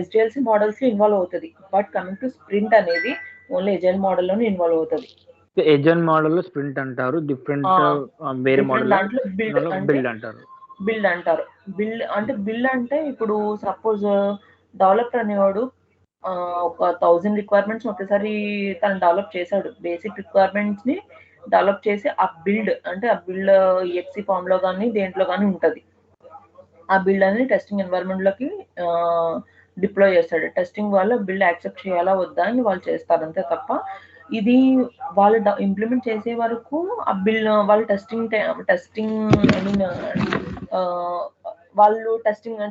ఎస్డిఎల్సి మోడల్స్ లో ఇన్వాల్వ్ అవుతుంది. బట్ కమింగ్ టు స్ప్రింట్ అనేది ఓన్లీ ఎజైల్ మోడల్లోనే ఇన్వాల్వ్ అవుతుంది. ఎజైల్ మోడల్ లో స్ప్రింట్ అంటారు, వేరే మోడల్ దాంట్లో బిల్డ్ అంటారు. బిల్డ్ అంటే ఇప్పుడు సపోజ్ డెవలపర్ అనేవాడు ఒక 1000 రిక్వైర్మెంట్స్ ఒకేసారి తను డెవలప్ చేశాడు. బేసిక్ రిక్వైర్మెంట్స్ ని డెవలప్ చేసి ఆ బిల్డ్ ఎక్సీ ఫామ్ లో కానీ దేంట్లో కానీ ఉంటది. ఆ బిల్డ్ అనేది టెస్టింగ్ ఎన్వైరన్మెంట్ లోకి డిప్లాయ్ చేస్తాడు. టెస్టింగ్ వల్ల బిల్డ్ యాక్సెప్ట్ చేయాలా వద్దా అని వాళ్ళు చేస్తారు, అంతే తప్ప ఇది వాళ్ళు ఇంప్లిమెంట్ చేసే వరకు ఆ వాళ్ళు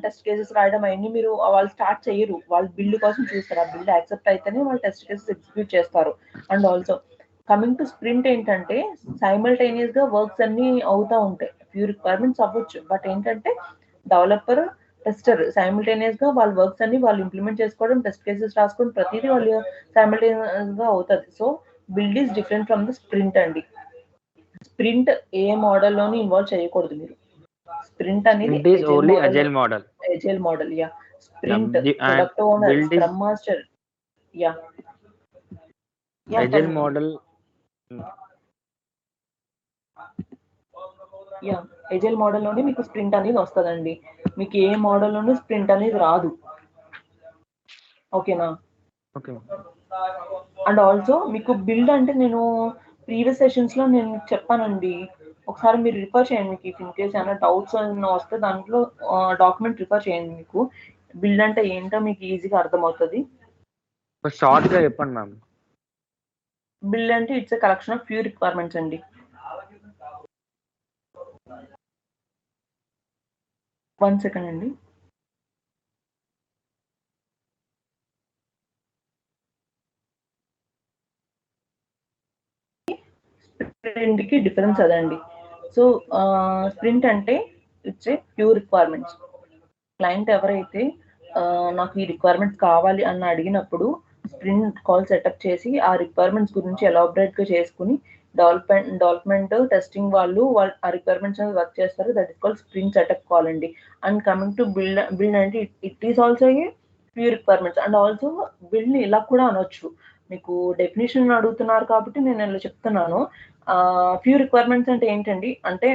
టెస్ట్ కేసెస్ రాయడం అవన్నీ వాళ్ళు స్టార్ట్ చేయరు. వాళ్ళు బిల్డ్ కోసం చూస్తారు. ఆ బిల్డ్ యాక్సెప్ట్ అయితేనే వాళ్ళు టెస్ట్ కేసెస్ ఎగ్జిక్యూట్ చేస్తారు. And also coming to sprint ఏంటంటే సైమల్టేనియస్ గా వర్క్స్ అన్ని అవుతా ఉంటాయి. ఫ్యూ రిక్వైర్మెంట్స్ అవ్వచ్చు, బట్ ఏంటంటే డెవలపర్ టెస్టర్ సైమల్టేనియస్ గా వాళ్ళ వర్క్స్ అన్ని వాళ్ళు ఇంప్లిమెంట్ చేసుకోవడం, టెస్ట్ కేసెస్ రాసుకోవడం, ప్రతిదీ వాళ్ళు సైమల్టేనియస్ గా అవుతుంది. So build is different from the sprint అండి. స్ప్రింట్ ఏ మోడల్లోని ఇన్వాల్వ్ చేయకూడదు మీరు. స్ప్రింట్ అనేది agile model. Yeah, sprint product owner, scrum master. Yeah, agile model. Agile మోడల్లోనే మీకు స్ప్రింట్ అనేది వస్తుందండి. మీకు ఏ మోడల్లోనూ స్ప్రింట్ అనేది రాదు. ఓకేనా? అండ్ ఆల్సో మీకు బిల్డ్ అంటే నేను ప్రీవియస్ సెషన్స్ లో నేను చెప్పానండి, ఒకసారి మీరు రిఫర్ చేయండి. మీకు ఇన్ కేస్ ఏమైనా డౌట్స్ వస్తే దాంట్లో డాక్యుమెంట్ రిఫర్ చేయండి. మీకు బిల్డ్ అంటే ఏంటో మీకు ఈజీగా అర్థమవుతుంది. షార్ట్ గా చెప్పండి మ్యామ్. బిల్డ్ అంటే it's a collection of few requirements అండి. 1 సెకండ్ అండి. స్ప్రింట్ కి డిఫరెన్స్ అదండి. సో స్ప్రింట్ అంటే it's a pure requirements. Client ఎవరైతే నాకు ఈ రిక్వైర్మెంట్స్ కావాలి అని అడిగినప్పుడు స్ప్రింట్ కాల్ సెటప్ చేసి ఆ రిక్వైర్మెంట్స్ గురించి ఎలాబరేట్ గా చేసుకుని డెవలప్మెంట్ టెస్టింగ్ వాళ్ళు ఆ రిక్వైర్మెంట్స్ అనేది వర్క్ చేస్తారు. That is called sprint setup call అండి. అండ్ కమింగ్ టు బిల్డ్ అంటే it is also a pure requirements. And also build ని ఇలా కూడా అనొచ్చు. మీకు డెఫినేషన్ అడుగుతున్నారు కాబట్టి నేను ఇలా చెప్తున్నాను. ప్యూర్ రిక్వైర్మెంట్స్ అంటే ఏంటండి అంటే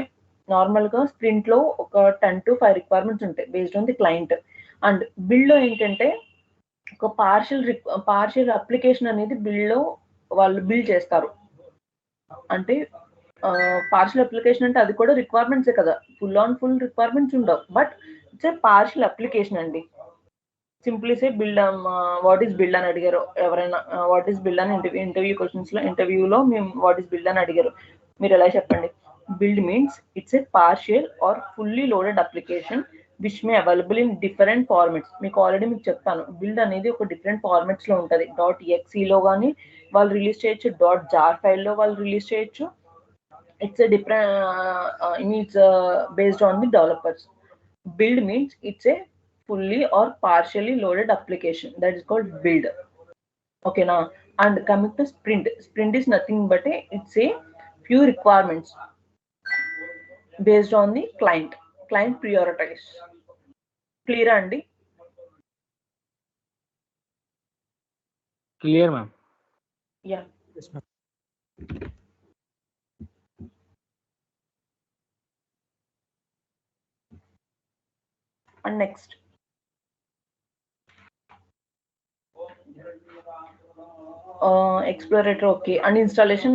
నార్మల్ గా స్ప్రింట్ లో ఒక 10 to 5 రిక్వైర్మెంట్స్ ఉంటాయి based on the client. And build లో ఏంటంటే ఒక పార్షియల్ అప్లికేషన్ అనేది బిల్డ్ లో వాళ్ళు బిల్డ్ చేస్తారు. అంటే పార్షియల్ అప్లికేషన్ అంటే అది కూడా రిక్వైర్మెంట్సే కదా, ఫుల్ రిక్వైర్మెంట్స్ ఉండవు. But it's a partial application అండి. Simply say build what is build అని అడిగారు ఎవరైనా, వాట్ ఈస్ బిల్డ్ అని ఇంటర్వ్యూలో మేము వాట్ ఈస్ బిల్డ్ అని అడిగారు, మీరు ఎలా చెప్పండి? Build means it's a partial or fully loaded application which may available in different formats. మీకు ఆల్రెడీ మీకు చెప్తాను, బిల్డ్ అనేది ఒక డిఫరెంట్ ఫార్మెట్స్ లో ఉంటుంది. .exe కానీ వాళ్ళు రిలీజ్ చేయొచ్చు, .jar ఫైల్లో వాళ్ళు రిలీజ్ చేయొచ్చు. It's a different it's based on the developers. Build means it's a fully or partially loaded application, that is called build. Okay now, and coming to sprint is nothing but it's a few requirements based on the client prioritize. Clear andi? Clear ma'am. Yeah. Yes, ma'am. And next, explorator. Okay, uninstallation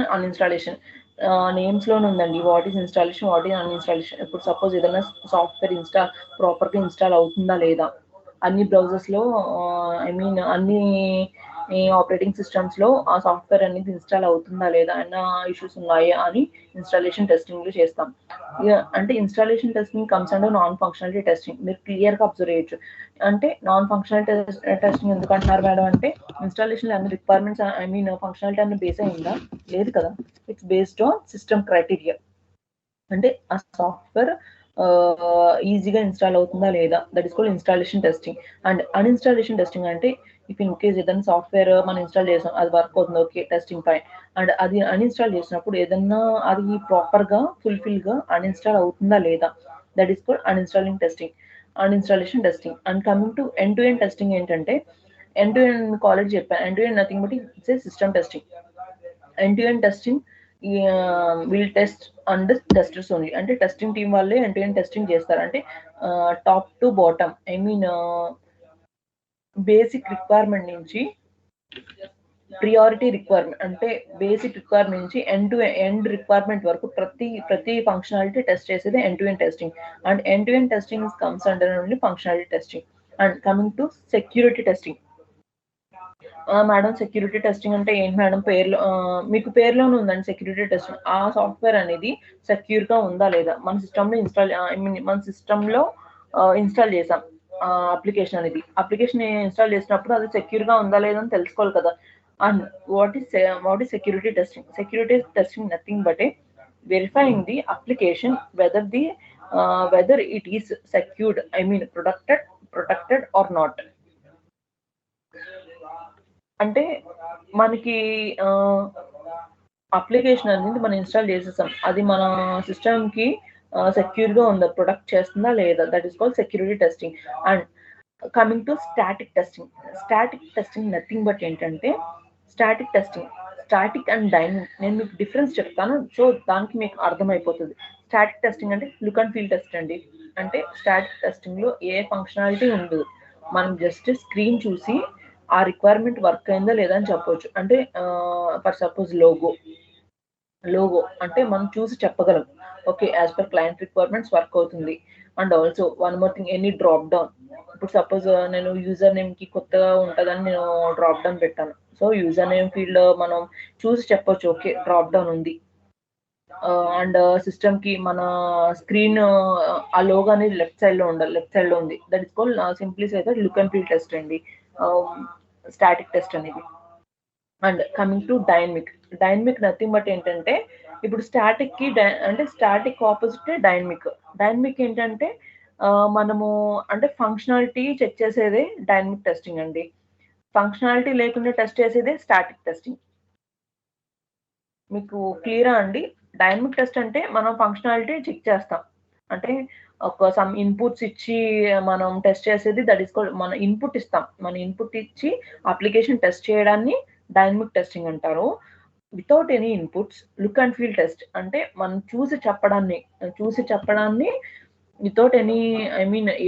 names లోనే ఉందండి. What is installation, what is uninstallation. ఇప్పుడు సపోజ్ ఏదైనా సాఫ్ట్వేర్ ప్రాపర్గా ఇన్స్టాల్ అవుతుందా లేదా, అన్ని బ్రౌజర్స్ లో అన్ని ఆపరేటింగ్ సిస్టమ్స్ లో ఆ సాఫ్ట్వేర్ అనేది ఇన్స్టాల్ అవుతుందా లేదా అన్న ఇష్యూస్ ఉన్నాయా అని ఇన్స్టాలేషన్ టెస్టింగ్ లో చేస్తాం. అంటే installation testing comes under non functionality testing. మీరు క్లియర్ గా అబ్జర్వ్ చేయొచ్చు. అంటే నాన్ ఫంక్షనాలిటీ టెస్టింగ్ ఎందుకు అంటున్నారు మేడం అంటే, ఇన్స్టాలేషన్ అన్ని రిక్వైర్మెంట్స్ ఫంక్షనాలిటీ అన్ని బేస్ అయిందా? లేదు కదా. It's based on system criteria. అంటే ఆ సాఫ్ట్వేర్ ఈజీగా ఇన్స్టాల్ అవుతుందా లేదా, that is called installation testing. And uninstallation testing అంటే ఇఫ్ ఇన్ కేస్ ఏదైనా సాఫ్ట్వేర్ మనం ఇన్స్టాల్ చేసాం, అది వర్క్ అవుతుంది, ఓకే, టెస్టింగ్ ఫైన్. అండ్ అది అన్ఇన్స్టాల్ చేసినప్పుడు ఏదన్నా అది ప్రాపర్ గా ఫుల్ఫిల్ గా అన్ఇన్స్టాల్ అవుతుందా లేదా, that is called uninstallation testing. And coming to end to end testing ఏంటంటే, ఎండ్ టు ఎండ్ కాలేజ్ చెప్పాను, end to end nothing but it's a system testing. End to end testing will test and testers only. అంటే టెస్టింగ్ టీం వాళ్ళే ఎండ్ టు ఎండ్ టెస్టింగ్ చేస్తారు. అంటే top to bottom basic requirement నుంచి ప్రియారిటీ రిక్వైర్మెంట్, అంటే బేసిక్ రిక్వైర్మెంట్ నుంచి ఎండ్ టు ఎండ్ రిక్వైర్మెంట్ వరకు ప్రతి ఫంక్షనాలిటీ టెస్ట్ చేసేది end to end testing. And end to end testing comes under only functionality testing. And coming to security testing. Madam security testing అంటే ఏంటి మేడం? మీకు పేరులోనే ఉందండి సెక్యూరిటీ టెస్టింగ్. ఆ సాఫ్ట్వేర్ అనేది సెక్యూర్ గా ఉందా లేదా, మన సిస్టమ్ లో ఇన్స్టాల్ చేసాం అప్లికేషన్ అనేది. అప్లికేషన్ ఇన్స్టాల్ చేసినప్పుడు అది సెక్యూర్ గా ఉందా లేదా అని తెలుసుకోవాలి కదా. And what is security testing? Security testing nothing but verifying the application whether it is secured, protected or not. అంటే మనకి అప్లికేషన్ అనేది మనం ఇన్స్టాల్ చేసేసాం, అది మన సిస్టమ్ కి సెక్యూర్ గా ఉందా, ప్రొటెక్ట్ చేస్తుందా లేదా, that is called security testing. And coming to static testing nothing but ఏంటంటే, స్టాటిక్ అండ్ డైనమిక్. నేను మీకు డిఫరెన్స్ చెప్తాను, సో దానికి మీకు అర్థమైపోతుంది. స్టాటిక్ టెస్టింగ్ అంటే లుక్ అండ్ ఫీల్ టెస్ట్ అండి. అంటే స్టాటిక్ టెస్టింగ్ లో ఏ ఫంక్షనాలిటీ ఉండదు, మనం జస్ట్ స్క్రీన్ చూసి ఆ రిక్వైర్మెంట్ వర్క్ అయిందా లేదా అని చెప్పొచ్చు. అంటే ఫర్ సపోజ్ లోగో అంటే మనం చూసి చెప్పగలం, okay, as per client requirements work అవుతుంది. And also one more thing, any drop down. ఇప్పుడు సపోజ్ నేను యూజర్ నేమ్ కి కొత్తగా ఉంటుందని నేను డ్రాప్ డౌన్ పెట్టాను. సో యూజర్ నేమ్ ఫీల్డ్ లో మనం చూసి చెప్పొచ్చు, ఓకే, డ్రాప్ డౌన్ ఉంది. అండ్ సిస్టమ్ కి మన స్క్రీన్ ఆ లోగో అనేది లెఫ్ట్ సైడ్ లో ఉంది. That is called simply say that look and feel test అండి, స్టాటిక్ టెస్ట్ అనేది. And coming to dynamic dynamic nothing but ఏంటంటే ఇప్పుడు స్టాటిక్ కి అంటే స్టాటిక్ ఆపోజిట్ డైనమిక్. డైనమిక్ ఏంటంటే మనము అంటే ఫంక్షనాలిటీ చెక్ చేసేదే డైనమిక్ టెస్టింగ్ అండి. ఫంక్షనాలిటీ లేకుండా టెస్ట్ చేసేదే స్టాటిక్ టెస్టింగ్. మీకు క్లియరా అండి? డైనమిక్ టెస్ట్ అంటే మనం ఫంక్షనాలిటీ చెక్ చేస్తాం. అంటే ఒక సమ్ ఇన్పుట్స్ ఇచ్చి మనం టెస్ట్ చేసేది దట్ ఈస్ కాల్డ్ మన ఇన్పుట్ ఇస్తాం. మన ఇన్పుట్ ఇచ్చి అప్లికేషన్ టెస్ట్ చేయడాన్ని డైనమిక్ టెస్టింగ్ అంటారు. Without any inputs look and feel test అంటే మనం చూసి చెప్పడాన్ని వితౌట్ ఎనీ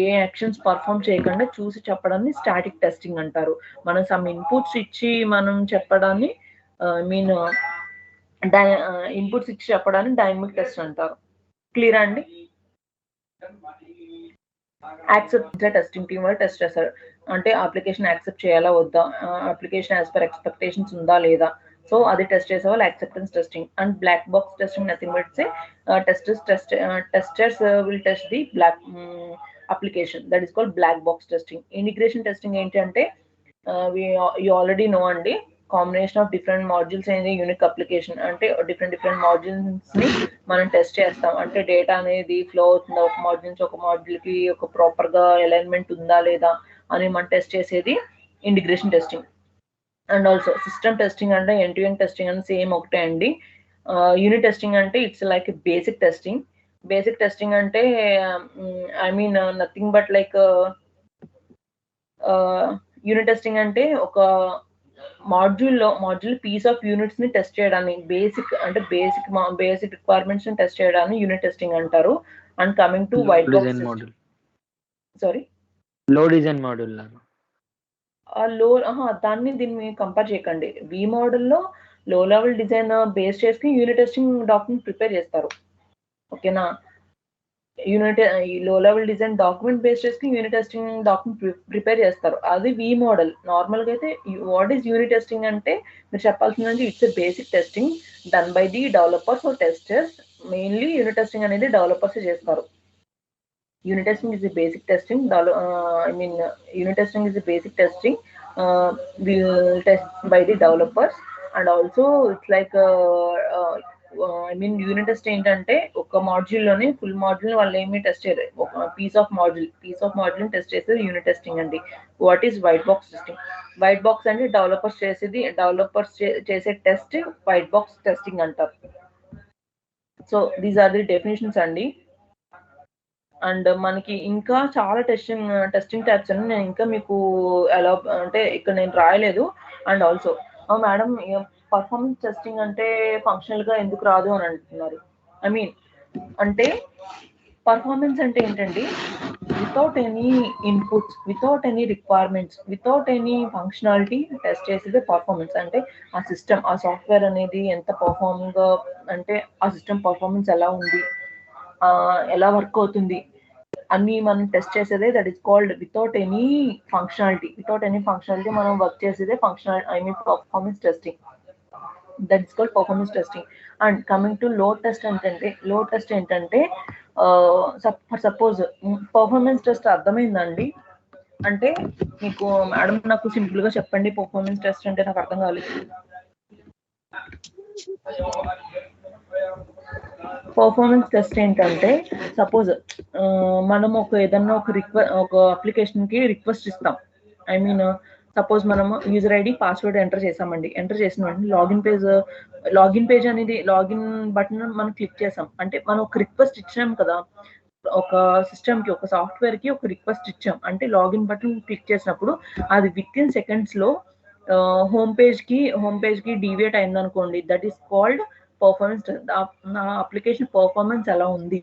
ఏ యాక్షన్స్ పర్ఫామ్ చేయకుండా చూసి చెప్పడాన్ని స్టాటిక్ టెస్టింగ్ అంటారు. మనం సమ్ ఇన్పుట్స్ ఇచ్చి మనం చెప్పడాన్ని ఇన్పుట్స్ ఇచ్చి చెప్పడాన్ని డైనమిక్ టెస్ట్ అంటారు. క్లియర్ అండి? యాక్సెప్ట్ టెస్టింగ్ టీమ్ వాళ్ళు టెస్ట్ చేస్తారు. అంటే అప్లికేషన్ యాక్సెప్ట్ చేయాలా వద్దా, అప్లికేషన్ యాజ్ పర్ ఎక్స్పెక్టేషన్స్ ఉందా లేదా, సో అది టెస్ట్ చేసే వాళ్ళు acceptance testing. And black box testing nothing but say testers will test the black application, that is called black box testing. Integration testing ఏంటంటే యూ ఆల్రెడీ నో అండి, కాంబినేషన్ ఆఫ్ డిఫరెంట్ మాడ్యూల్స్ అనేది యూనిక్ అప్లికేషన్. అంటే డిఫరెంట్ మాడ్యూల్స్ ని మనం టెస్ట్ చేస్తాం. అంటే డేటా అనేది ఫ్లో అవుతుందా ఒక మాడ్యూల్ నుంచి ఒక మాడ్యూల్ కి, ఒక ప్రాపర్ గా అలైన్మెంట్ ఉందా లేదా అని మనం టెస్ట్ చేసేది integration testing. And also system testing అంటే ఎండ్ టు ఎండ్ టెస్టింగ్ అని సేమ్ ఒకటే అండి. యూనిట్ టెస్టింగ్ అంటే it's like basic testing. Basic testing అంటే nothing but like unit testing అంటే ఒక మాడ్యూల్ పీస్ ఆఫ్ యూనిట్స్ ని టెస్ట్ చేయడాన్ని బేసిక్ రిక్వైర్మెంట్స్ ని టెస్ట్ చేయడాన్ని యూనిట్ టెస్టింగ్ అంటారు. And coming to white box module, sorry low design module దాన్ని దీన్ని కంపేర్ చేయకండి. వి మోడల్లో లో లెవెల్ డిజైన్ బేస్ చేసుకుని యూనిట్ టెస్టింగ్ డాక్యుమెంట్ ప్రిపేర్ చేస్తారు. ఓకేనా? లో లెవెల్ డిజైన్ డాక్యుమెంట్ బేస్ చేసుకుని యూనిట్ టెస్టింగ్ డాక్యుమెంట్ ప్రిపేర్ చేస్తారు. అది వి మోడల్. నార్మల్గా అయితే వాట్ ఈస్ యూనిట్ టెస్టింగ్ అంటే మీరు చెప్పాల్సిందంటే it's a basic testing done by the developers or testers. Mainly unit testing అనేది డెవలపర్స్ చేస్తారు. Unit testing is the basic testing. Unit testing is the basic testing. Will test by the developers, and also it's like unit test ఏంటంటే ఒక మాడ్యూల్ లోనే ఫుల్ మాడ్యూల్ వాళ్ళు ఏమి టెస్ట్ చేయరు. ఒక పీస్ ఆఫ్ మాడ్యూల్ టెస్ట్ చేసేది యూనిట్ టెస్టింగ్ అండి. What is white box testing? White box అంటే డెవలపర్స్ చేసే టెస్ట్ వైట్ బాక్స్ టెస్టింగ్ అంటారు. So these are the definitions అండి. అండ్ మనకి ఇంకా చాలా టెస్టింగ్ టైప్స్ అని నేను ఇంకా మీకు ఎలా అంటే ఇక్కడ నేను రాయలేదు. And also madam performance testing అంటే ఫంక్షనల్ గా ఎందుకు రాదు అని అంటున్నారు. అంటే పర్ఫార్మెన్స్ అంటే ఏంటండి, without any inputs, without any requirements, without any functionality test చేసేది పర్ఫార్మెన్స్. అంటే ఆ సాఫ్ట్వేర్ అనేది ఎంత పర్ఫార్మింగ్ గా, అంటే ఆ సిస్టమ్ పర్ఫార్మెన్స్ ఎలా ఉంది, ఎలా వర్క్ అవుతుంది అన్ని మనం టెస్ట్ చేసేదే that is called without any functionality మనం వర్క్ చేసేదే performance testing. That is called performance testing. And coming to load test ఏంటంటే సపోజ్ పర్ఫార్మెన్స్ టెస్ట్ అర్థమైందండి? అంటే మీకు మేడం నాకు సింపుల్ గా చెప్పండి, పర్ఫార్మెన్స్ టెస్ట్ అంటే నాకు అర్థం కాలేదు. పర్ఫార్మెన్స్ టెస్ట్ ఏంటంటే సపోజ్ మనం ఏదన్నా ఒక అప్లికేషన్ కి రిక్వెస్ట్ ఇస్తాం. సపోజ్ మనము యూజర్ ఐడి పాస్వర్డ్ ఎంటర్ చేసామండి. ఎంటర్ చేసిన వెంటనే లాగిన్ పేజ్ అనేది లాగిన్ బటన్ మనం క్లిక్ చేసాం. అంటే మనం ఒక రిక్వెస్ట్ ఇచ్చాం కదా, ఒక సిస్టమ్ కి, ఒక సాఫ్ట్వేర్ కి ఒక రిక్వెస్ట్ ఇచ్చాం. అంటే లాగిన్ బటన్ క్లిక్ చేసినప్పుడు అది విత్ ఇన్ సెకండ్స్ లో హోమ్ పేజ్ కి డీవియేట్ అయింది అనుకోండి, దట్ ఈస్ కాల్డ్ పర్ఫార్మెన్స్. నా అప్లికేషన్ పర్ఫార్మెన్స్ ఎలా ఉంది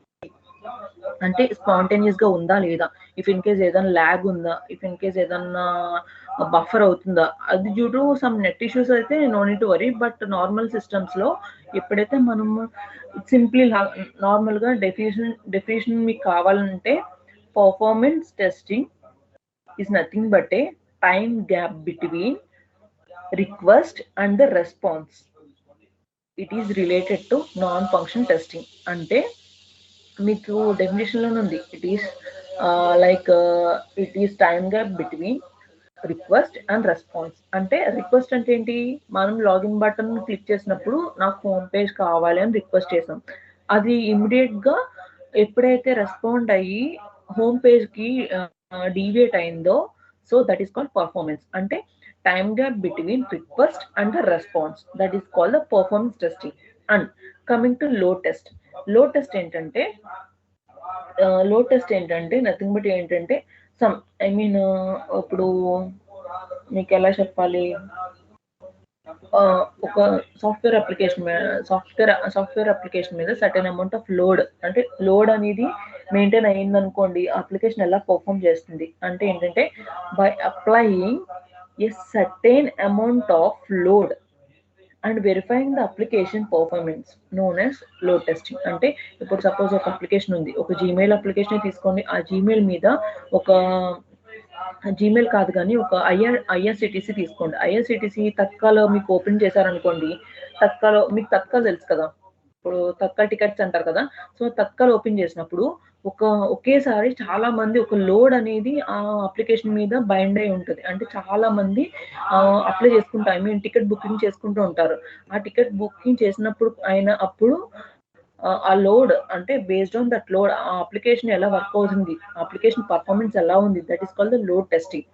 అంటే స్పాంటేనియస్ గా ఉందా లేదా, ఇఫ్ ఇన్ కేస్ ఏదైనా ల్యాగ్ ఉందా, ఇఫ్ ఇన్ కేస్ ఏదన్నా బఫర్ అవుతుందా, అది due to some net issues అయితే no need to worry. But normal systems లో ఎప్పుడైతే మనం సింప్లీ నార్మల్ గా డెఫినేషన్ మీకు కావాలంటే, performance testing is nothing but a time gap between request and the response. It is related to non function testing. అంటే మీకు డెఫినేషన్ లోనే ఉంది, it is time gap between request and response. అంటే రిక్వెస్ట్ అంటే ఏంటి, మనం లాగిన్ బటన్ క్లిక్ చేసినప్పుడు నాకు హోమ్ పేజ్ కావాలి అని రిక్వెస్ట్ చేసాం, అది ఇమ్మీడియట్ గా ఎప్పుడైతే రెస్పాండ్ అయ్యి హోమ్ పేజ్ కి డీవియేట్ అయిందో, so that is called performance. అంటే time gap between request and the response, that is called the performance testing. And coming to load test. Load test ఏంటంటే నథింగ్ బట్ ఏంటంటే సమ్ ఇప్పుడు మీకు ఎలా చెప్పాలి, ఒక సాఫ్ట్వేర్ అప్లికేషన్ మీద సర్టెన్ అమౌంట్ ఆఫ్ లోడ్, అంటే లోడ్ అనేది మెయింటైన్ అయ్యింది అనుకోండి, అప్లికేషన్ ఎలా పర్ఫామ్ చేస్తుంది అంటే ఏంటంటే by applying a certain amount of load and verifying the application performance known as load testing. అంటే ఇప్పుడు సపోజ్ ఒక అప్లికేషన్ ఉంది, ఒక జీమెయిల్ అప్లికేషన్ తీసుకోండి, ఆ జీమెయిల్ మీద ఒక జీమెయిల్ కాదు కానీ ఒక ఐఆర్సిటిసి తీసుకోండి, ఐఆర్సిటిసి తత్కాలో మీకు ఓపెన్ చేశారనుకోండి, మీకు తత్కాల్ తెలుసు కదా, ఇప్పుడు తత్కాల్ టికెట్స్ అంటారు కదా, సో తత్కాల్ ఓపెన్ చేసినప్పుడు ఒకేసారి చాలా మంది ఒక లోడ్ అనేది ఆ అప్లికేషన్ మీద బైండ్ అయి ఉంటుంది. అంటే చాలా మంది అప్లై చేసుకుంటారు, టికెట్ బుకింగ్ చేసుకుంటూ ఉంటారు. ఆ టికెట్ బుకింగ్ చేసినప్పుడు అప్పుడు ఆ లోడ్ అంటే బేస్డ్ ఆన్ దట్ లోడ్ ఆ అప్లికేషన్ ఎలా వర్క్ అవుతుంది, అప్లికేషన్ పర్ఫార్మెన్స్ ఎలా ఉంది, that is called the load testing.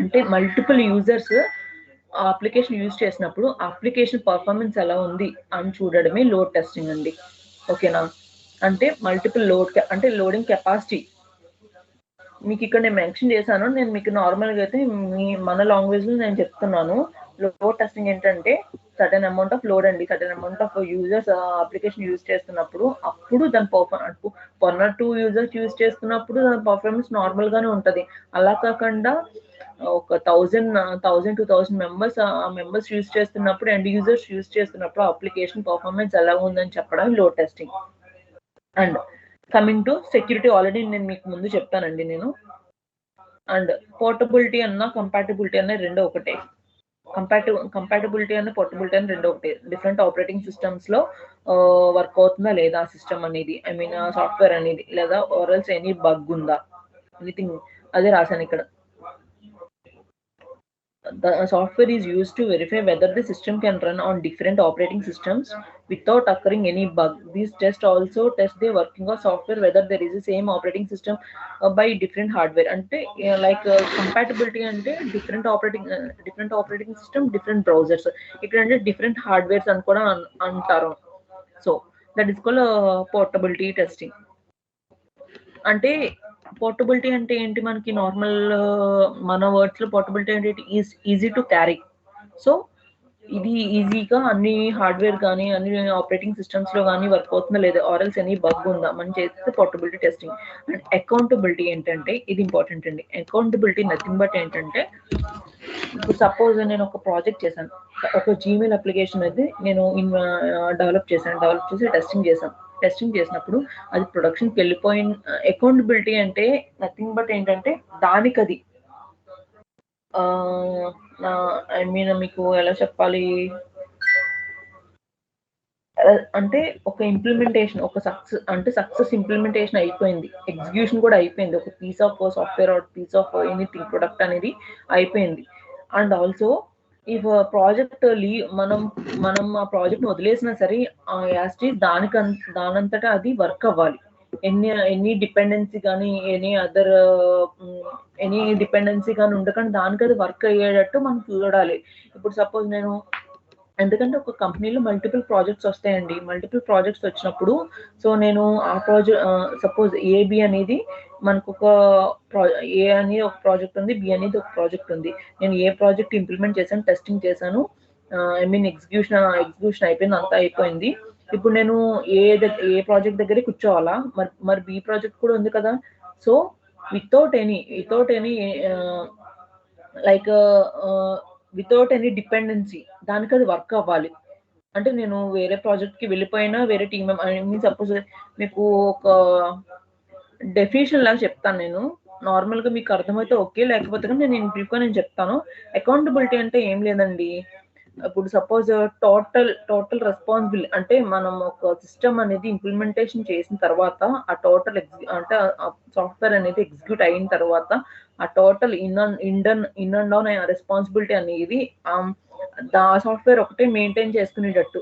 అంటే మల్టిపుల్ యూజర్స్ ఆ అప్లికేషన్ యూజ్ చేసినప్పుడు అప్లికేషన్ పర్ఫార్మెన్స్ ఎలా ఉంది అని చూడడమే లోడ్ టెస్టింగ్ అండి. ఓకేనా? అంటే మల్టిపుల్ లోడ్ అంటే లోడింగ్ కెపాసిటీ మీకు ఇక్కడ నేను మెన్షన్ చేశాను, నేను మీకు నార్మల్గా అయితే మన లాంగ్వేజ్ లో నేను చెప్తున్నాను. లోడ్ టెస్టింగ్ ఏంటంటే సర్టెన్ అమౌంట్ ఆఫ్ లోడ్ అండి, certain amount of users application use చేస్తున్నప్పుడు అప్పుడు దాని 1 or 2 యూజర్స్ యూజ్ చేస్తున్నప్పుడు దాని పర్ఫార్మెన్స్ నార్మల్ గానే ఉంటది. అలా కాకుండా ఒక 1000-2000 మెంబర్స్ యూజ్ చేస్తున్నప్పుడు, ఎండ్ యూజర్స్ యూజ్ చేస్తున్నప్పుడు అప్లికేషన్ పర్ఫార్మెన్స్ ఎలా ఉందని చెప్పడం load testing. And coming to security, already నేను మీకు ముందు చెప్తానండి నేను. అండ్ పోర్టబిలిటీ అన్న కంపాటబిలిటీ అన్న రెండు ఒకటే. కంపాటబిలిటీ అన్న పోర్టబిలిటీ అని రెండు ఒకటే. డిఫరెంట్ ఆపరేటింగ్ సిస్టమ్స్ లో వర్క్ అవుతుందా లేదా సిస్టమ్ అనేది, సాఫ్ట్వేర్ అనేది, లేదా ఆర్ఎల్స్ ఎనీ బగ్ ఉందా, ఎనీథింగ్ అదే రాశాను ఇక్కడ. The software is used to verify whether the system can run on different operating systems without occurring any bug. These tests also test the working of software, whether there is the same operating system by different hardware. Ante compatibility ante different operating system, different browsers. Ikkada different hardwares అని కూడా అంటారు. So that is called portability testing. అంటే పోర్టబిలిటీ అంటే ఏంటి, మనకి నార్మల్ మన వర్డ్స్ లో పోర్టబిలిటీ అంటే ఈజీ టు క్యారీ. సో ఇది ఈజీగా అన్ని హార్డ్వేర్ కానీ అన్ని ఆపరేటింగ్ సిస్టమ్స్ లో కానీ వర్క్ అవుతుందా లేదా, ఆర్ఎల్స్ ఎనీ బగ్ ఉందా మనం చేస్తే పోర్టబిలిటీ టెస్టింగ్. అండ్ అకౌంటబిలిటీ ఏంటంటే ఇది ఇంపార్టెంట్ అండి. అకౌంటబిలిటీ నథింగ్ బట్ ఏంటంటే, ఇప్పుడు సపోజ్ నేను ఒక ప్రాజెక్ట్ చేశాను, ఒక జీమెయిల్ అప్లికేషన్ అయితే నేను డెవలప్ చేసి టెస్టింగ్ చేసినప్పుడు అది ప్రొడక్షన్కి వెళ్ళిపోయిన. అకౌంటబిలిటీ అంటే నథింగ్ బట్ ఏంటంటే దానికది మీకు ఎలా చెప్పాలి అంటే ఒక ఇంప్లిమెంటేషన్, ఒక సక్సెస్ ఇంప్లిమెంటేషన్ అయిపోయింది, ఎగ్జిక్యూషన్ కూడా అయిపోయింది, ఒక piece of software or piece of anything product అనేది అయిపోయింది. అండ్ ఆల్సో ఇఫ్ ప్రాజెక్ట్ మనం ఆ ప్రాజెక్ట్ వదిలేసినా సరే దానంతటా అది వర్క్ అవ్వాలి. ఎనీ డిపెండెన్సీ కానీ ఎనీ డిపెండెన్సీ కానీ ఉండకుండా దానికి అది వర్క్ అయ్యేటట్టు మనం చూడాలి. ఇప్పుడు సపోజ్ నేను, ఎందుకంటే ఒక కంపెనీలో మల్టిపుల్ ప్రాజెక్ట్స్ వస్తాయండి. మల్టిపుల్ ప్రాజెక్ట్స్ వచ్చినప్పుడు సో నేను ఆ ప్రాజెక్ట్ సపోజ్ ఏబి అనేది మనకు ఏ అనేది ఒక ప్రాజెక్ట్ ఉంది, బి అనేది ఒక ప్రాజెక్ట్ ఉంది. నేను ఏ ప్రాజెక్ట్ ఇంప్లిమెంట్ చేశాను, టెస్టింగ్ చేశాను, ఎగ్జిక్యూషన్ అయిపోయింది, అంతా అయిపోయింది. ఇప్పుడు నేను ఏ ప్రాజెక్ట్ దగ్గరే కూర్చోవాలా, మరి బి ప్రాజెక్ట్ కూడా ఉంది కదా. సో వితౌట్ ఎనీ డిపెండెన్సీ దానికి అది వర్క్ అవ్వాలి. అంటే నేను వేరే ప్రాజెక్ట్ కి వెళ్ళిపోయినా, వేరే టీమ్ సపోజ్ మీకు ఒక డెఫినేషన్ లాగా చెప్తాను నేను, నార్మల్ గా మీకు అర్థమైతే ఓకే, లేకపోతే నేను చెప్తాను. అకౌంటబిలిటీ అంటే ఏం లేదండి, ఇప్పుడు సపోజ్ టోటల్ రెస్పాన్సిబుల్ అంటే మనం ఒక సిస్టమ్ అనేది ఇంప్లిమెంటేషన్ చేసిన తర్వాత ఆ టోటల్ అంటే సాఫ్ట్వేర్ అనేది ఎగ్జిక్యూట్ అయిన తర్వాత ఆ total in and down responsibility అనేది ఆ సాఫ్ట్వేర్ ఒకటే మెయింటైన్ చేసుకునేటట్టు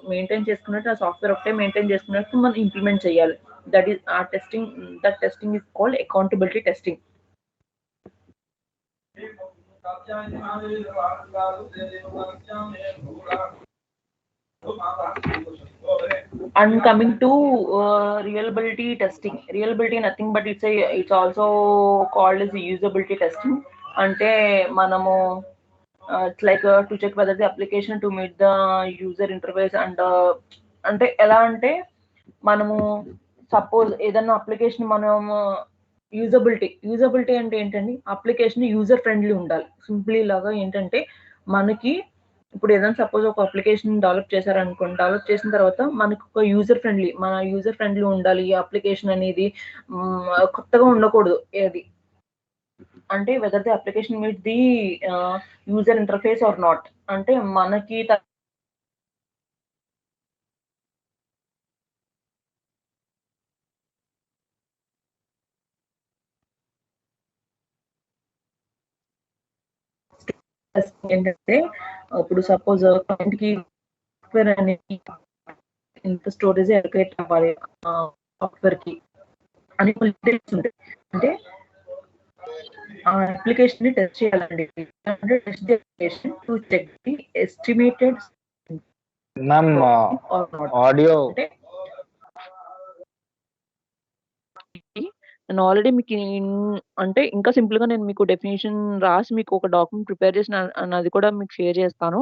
ఆ సాఫ్ట్వేర్ ఒకటే మెయింటైన్ చేసుకునేటట్టు మనం ఇంప్లిమెంట్ చేయాలి. దట్ ఈస్ ఆ testing. That testing is called accountability testing. And coming to reliability testing. Reliability nothing but it's also called as usability testing. అంటే మనము it's like to check whether the application to meet the user interface and అంటే ఎలా అంటే మనము సపోజ్ ఏదైనా అప్లికేషన్ మనం యూజబిలిటీ అంటే ఏంటండి, అప్లికేషన్ యూజర్ ఫ్రెండ్లీ ఉండాలి. సింప్లీ లాగా ఏంటంటే మనకి ఇప్పుడు ఏదైనా సపోజ్ ఒక అప్లికేషన్ డెవలప్ చేశారనుకోండి, డెవలప్ చేసిన తర్వాత మనకు ఒక యూజర్ ఫ్రెండ్లీ ఉండాలి. ఈ అప్లికేషన్ అనేది కొత్తగా ఉండకూడదు. ఏది అంటే whether the application meet the user interface or not. అంటే మనకి ఏంటంటే ఇప్పుడు సపోజ్ క్లయింట్ కి సాఫ్ట్వేర్ అనేది ఇంత స్టోరేజ్ ఎలొకేట్ అవ్వాలి సాఫ్ట్వేర్ కి అని కొన్ని డీటెయిల్స్ ఉంటాయి. అంటే ఆ అప్లికేషన్ ని టెస్ట్ చేయాలండి. అంటే test the application to check the estimated ma'am audio అంటే నేను ఆల్రెడీ మీకు అంటే ఇంకా సింపుల్ గా నేను మీకు డెఫినేషన్ రాసి మీకు ఒక డాక్యుమెంట్ ప్రిపేర్ చేసిన అది కూడా మీకు షేర్ చేస్తాను.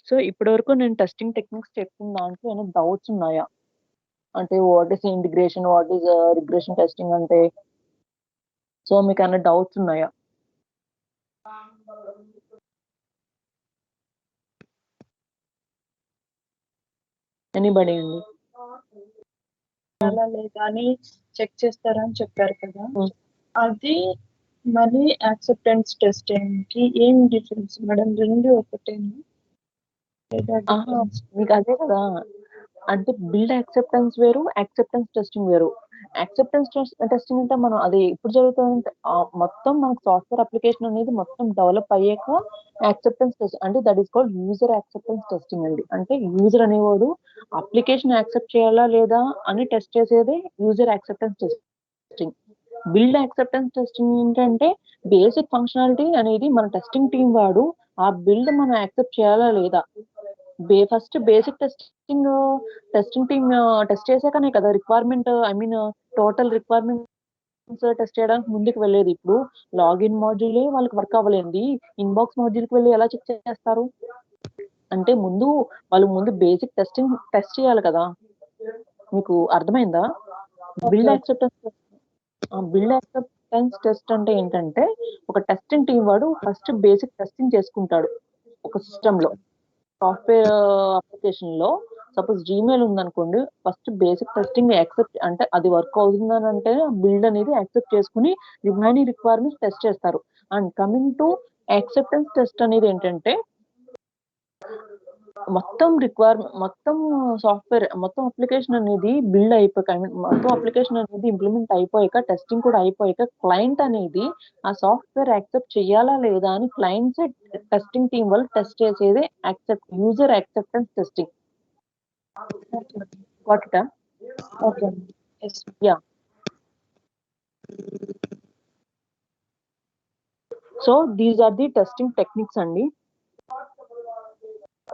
సో ఇప్పటి వరకు నేను టెస్టింగ్ టెక్నిక్స్ చెప్పిన దాంట్లో ఏమైనా డౌట్స్ ఉన్నాయా? అంటే what is integration, what is regression testing అంటే, సో మీకు ఏమైనా డౌట్స్ ఉన్నాయా? ఎనీబడి అండి? అలా లేదా అని చెక్ చేస్తారని చెప్పారు కదా, అది మనీ యాక్సెప్టెన్స్ టెస్టింగ్ కి ఏం డిఫరెన్స్ మేడం? రెండు ఒకటేనా? మీకు అదే కదా, అంటే బిల్డ్ యాక్సెప్టెన్స్ వేరు, యాక్సెప్టెన్స్ టెస్టింగ్ వేరు. యాక్సెప్టెన్స్ టెస్టింగ్ అంటే మనం అది ఎప్పుడు జరుగుతుందంటే మొత్తం మనకు సాఫ్ట్వేర్ అప్లికేషన్ అనేది మొత్తం డెవలప్ అయ్యాక యాక్సెప్టెన్స్ టెస్ట్ అంటే that is called user acceptance testing అండి. అంటే యూజర్ అనేవాడు అప్లికేషన్ యాక్సెప్ట్ చేయాలా లేదా అని టెస్ట్ చేసేదే user acceptance testing. Build acceptance testing ఏంటంటే బేసిక్ ఫంక్షనాలిటీ అనేది మన టెస్టింగ్ టీం వాడు ఆ బిల్డ్ మనం యాక్సెప్ట్ చేయాలా లేదా. First basic testing team test చేశాకనే కదా రిక్వైర్మెంట్ టోటల్ రిక్వైర్మెంట్స్ టెస్ట్ చేయడానికి ముందుకు వెళ్ళేది. ఇప్పుడు లాగిన్ మాడ్యూలే వాళ్ళకి వర్క్ అవ్వలేంది, ఇన్బాక్స్ మాడ్యూల్కి వెళ్ళి ఎలా చెక్ చేస్తారు? అంటే వాళ్ళు బేసిక్ టెస్ట్ చేయాలి కదా. మీకు అర్థమైందా? బిల్డ్ యాక్సెప్టెన్స్ టెస్ట్ అంటే ఏంటంటే ఒక టెస్టింగ్ టీం వాడు ఫస్ట్ బేసిక్ టెస్టింగ్ చేసుకుంటాడు. ఒక సిస్టమ్ లో సాఫ్ట్వేర్ అప్లికేషన్ లో సపోజ్ జీమెయిల్ ఉందనుకోండి, ఫస్ట్ బేసిక్ టెస్టింగ్ యాక్సెప్ట్ అంటే అది వర్క్ అవుతుందని అంటే బిల్డ్ అనేది యాక్సెప్ట్ చేసుకుని రిమైనింగ్ రిక్వైర్మెంట్స్ టెస్ట్ చేస్తారు. And coming to acceptance test అనేది ఏంటంటే మొత్తం సాఫ్ట్వేర్ మొత్తం అప్లికేషన్ అనేది బిల్డ్ అయిపోయాక మొత్తం అప్లికేషన్ అనేది ఇంప్లిమెంట్ అయిపోయాక టెస్టింగ్ కూడా అయిపోయాక క్లయింట్ అనేది ఆ సాఫ్ట్వేర్ యాక్సెప్ట్ చేయాలా లేదా అని క్లయింట్స్ టెస్టింగ్ టీం వాళ్ళు టెస్ట్ చేసేది user acceptance testing. Got it? Okay. Yes. Yeah. So these are the testing techniques అండి.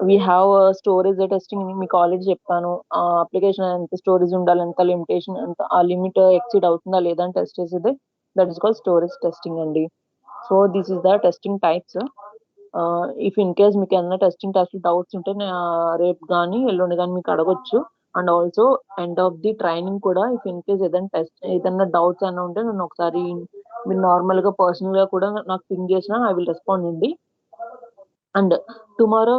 వీ హ్యావ్ స్టోరేజ్ టెస్టింగ్ మీకు ఆల్రెడీ చెప్పాను. ఆ అప్లికేషన్ ఎంత స్టోరేజ్ ఉండాలి, ఎంత లిమిటేషన్, ఎంత ఆ లిమిట్ ఎక్సీడ్ అవుతుందా లేదా అని టెస్ట్ చేసేది that is called storage testing అండి. So this is the testing types. If in case మీకు ఏమైనా టెస్టింగ్ డౌట్స్ ఉంటే రేపు కానీ ఎల్లుండి కానీ మీకు అడగొచ్చు. And also end of the training కూడా ఇఫ్ ఇన్ కేస్ ఏదైనా డౌట్స్ అయినా ఉంటే నన్ను ఒకసారి మీరు నార్మల్ గా పర్సనల్ గా కూడా నాకు పింగ్ చేసినా ఐ విల్ రెస్పాండ్ అండి. And tomorrow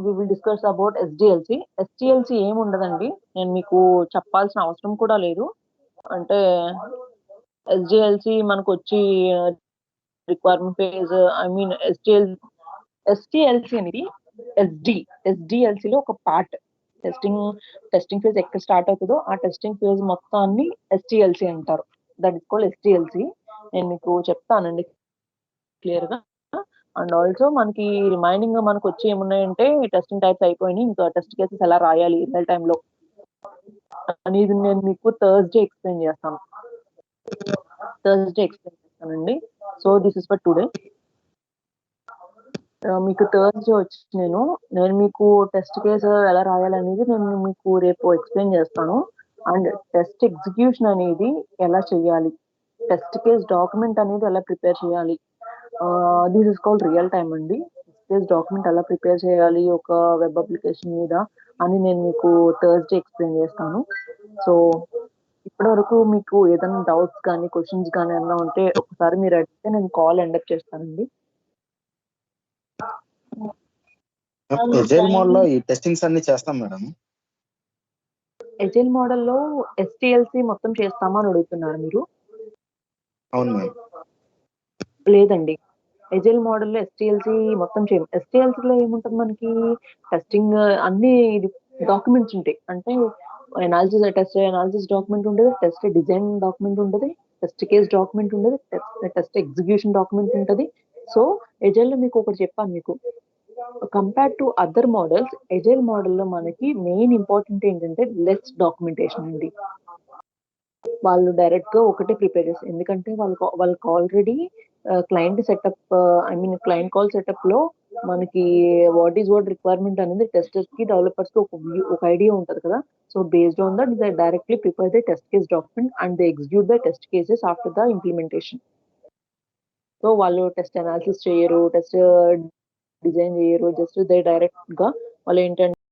we will discuss about SDLC. SDLC ఏమి ఉండదండి, నేను మీకు చెప్పాల్సిన అవసరం కూడా లేదు. అంటే ఎస్డిఎల్సి మనకు వచ్చి రిక్వైర్మెంట్ పేజ్ ఎస్డిఎల్సి అనేది ఎస్డిఎల్సిలో ఒక పార్ట్. టెస్టింగ్ ఫేజ్ ఎక్కడ స్టార్ట్ అవుతుందో ఆ టెస్టింగ్ ఫేజ్ మొత్తాన్ని ఎస్టిఎల్సి అంటారు. That is called STLC. నేను మీకు చెప్తానండి క్లియర్ గా. అండ్ ఆల్సో మనకి రిమైనింగ్ మనకు వచ్చి ఏమున్నాయంటే టెస్టింగ్ టైప్స్ అయిపోయినాయి, ఇంకా టెస్ట్ కేసెస్ ఎలా రాయాలి రియల్ టైమ్ లో అనేది నేను మీకు థర్స్డే ఎక్స్ప్లెయిన్ చేస్తానండి. So this is for today. మీకు థర్స్డే వచ్చి నేను మీకు టెస్ట్ కేసు ఎలా రాయాలనేది నేను మీకు రేపు ఎక్స్ప్లెయిన్ చేస్తాను. అండ్ టెస్ట్ ఎగ్జిక్యూషన్ అనేది ఎలా చేయాలి, టెస్ట్ కేస్ డాక్యుమెంట్ అనేది ఎలా ప్రిపేర్ చేయాలి, this is called real time అండి. టెస్ట్ కేస్ డాక్యుమెంట్ ఎలా ప్రిపేర్ చేయాలి ఒక వెబ్ అప్లికేషన్ మీద అని నేను మీకు థర్స్డే ఎక్స్ప్లెయిన్ చేస్తాను. సో ఇప్పటి వరకు మీకు ఏదైనా డౌట్స్ కానీ క్వశ్చన్స్ కానీ ఏమైనా ఉంటే ఒకసారి మీరు అడిగితే నేను కాల్ ఎండప్ చేస్తానండి. ఎజైల్ మోడ్ లో ఈ టెస్టింగ్స్ అన్ని చేస్తాం మేడం. ఎజైల్ మోడల్లో ఎస్టిఎల్సి మొత్తం చేస్తామా అని అడుగుతున్నారు మీరు? అవును మేడం. లేదండి, ఎజైల్ మోడల్లో ఎస్టిఎల్సి మొత్తం చేయం. ఎస్టిఎల్సిలో ఏముంటుంది మనకి టెస్టింగ్ అన్ని డాక్యుమెంట్స్ ఉంటాయి. అంటే టెస్ట్ అనాలిసిస్ డాక్యుమెంట్ ఉంటుంది, టెస్ట్ డిజైన్ డాక్యుమెంట్ ఉంటుంది, టెస్ట్ కేస్ డాక్యుమెంట్ ఉంటుంది, టెస్ట్ ఎగ్జిక్యూషన్ డాక్యుమెంట్ ఉంటుంది. సో ఎజైల్లో మీకు ఒకటి చెప్పాను, మీకు compare to other models agile మోడల్లో మనకి మెయిన్ ఇంపార్టెంట్ ఏంటంటే లెస్ డాక్యుమెంటేషన్ అండి. వాళ్ళు డైరెక్ట్ గా ఒకటే ప్రిపేర్ చేస్తారు, ఎందుకంటే వాళ్ళకి already client setup client call setup లో మనకి వాట్ రిక్వైర్మెంట్ అనేది టెస్టర్స్ కి డెవలపర్స్ కి ఒక ఐడియా ఉంటుంది కదా. So based on that they directly prepare the test case document and they execute the test cases after the implementation. So వాళ్ళు టెస్ట్ అనాలిసిస్ చేయరు, టెస్ట్ డిజైన్ చేయరు, జస్ట్ దే డైరెక్ట్ గా వాళ్ళు ఏంటంటే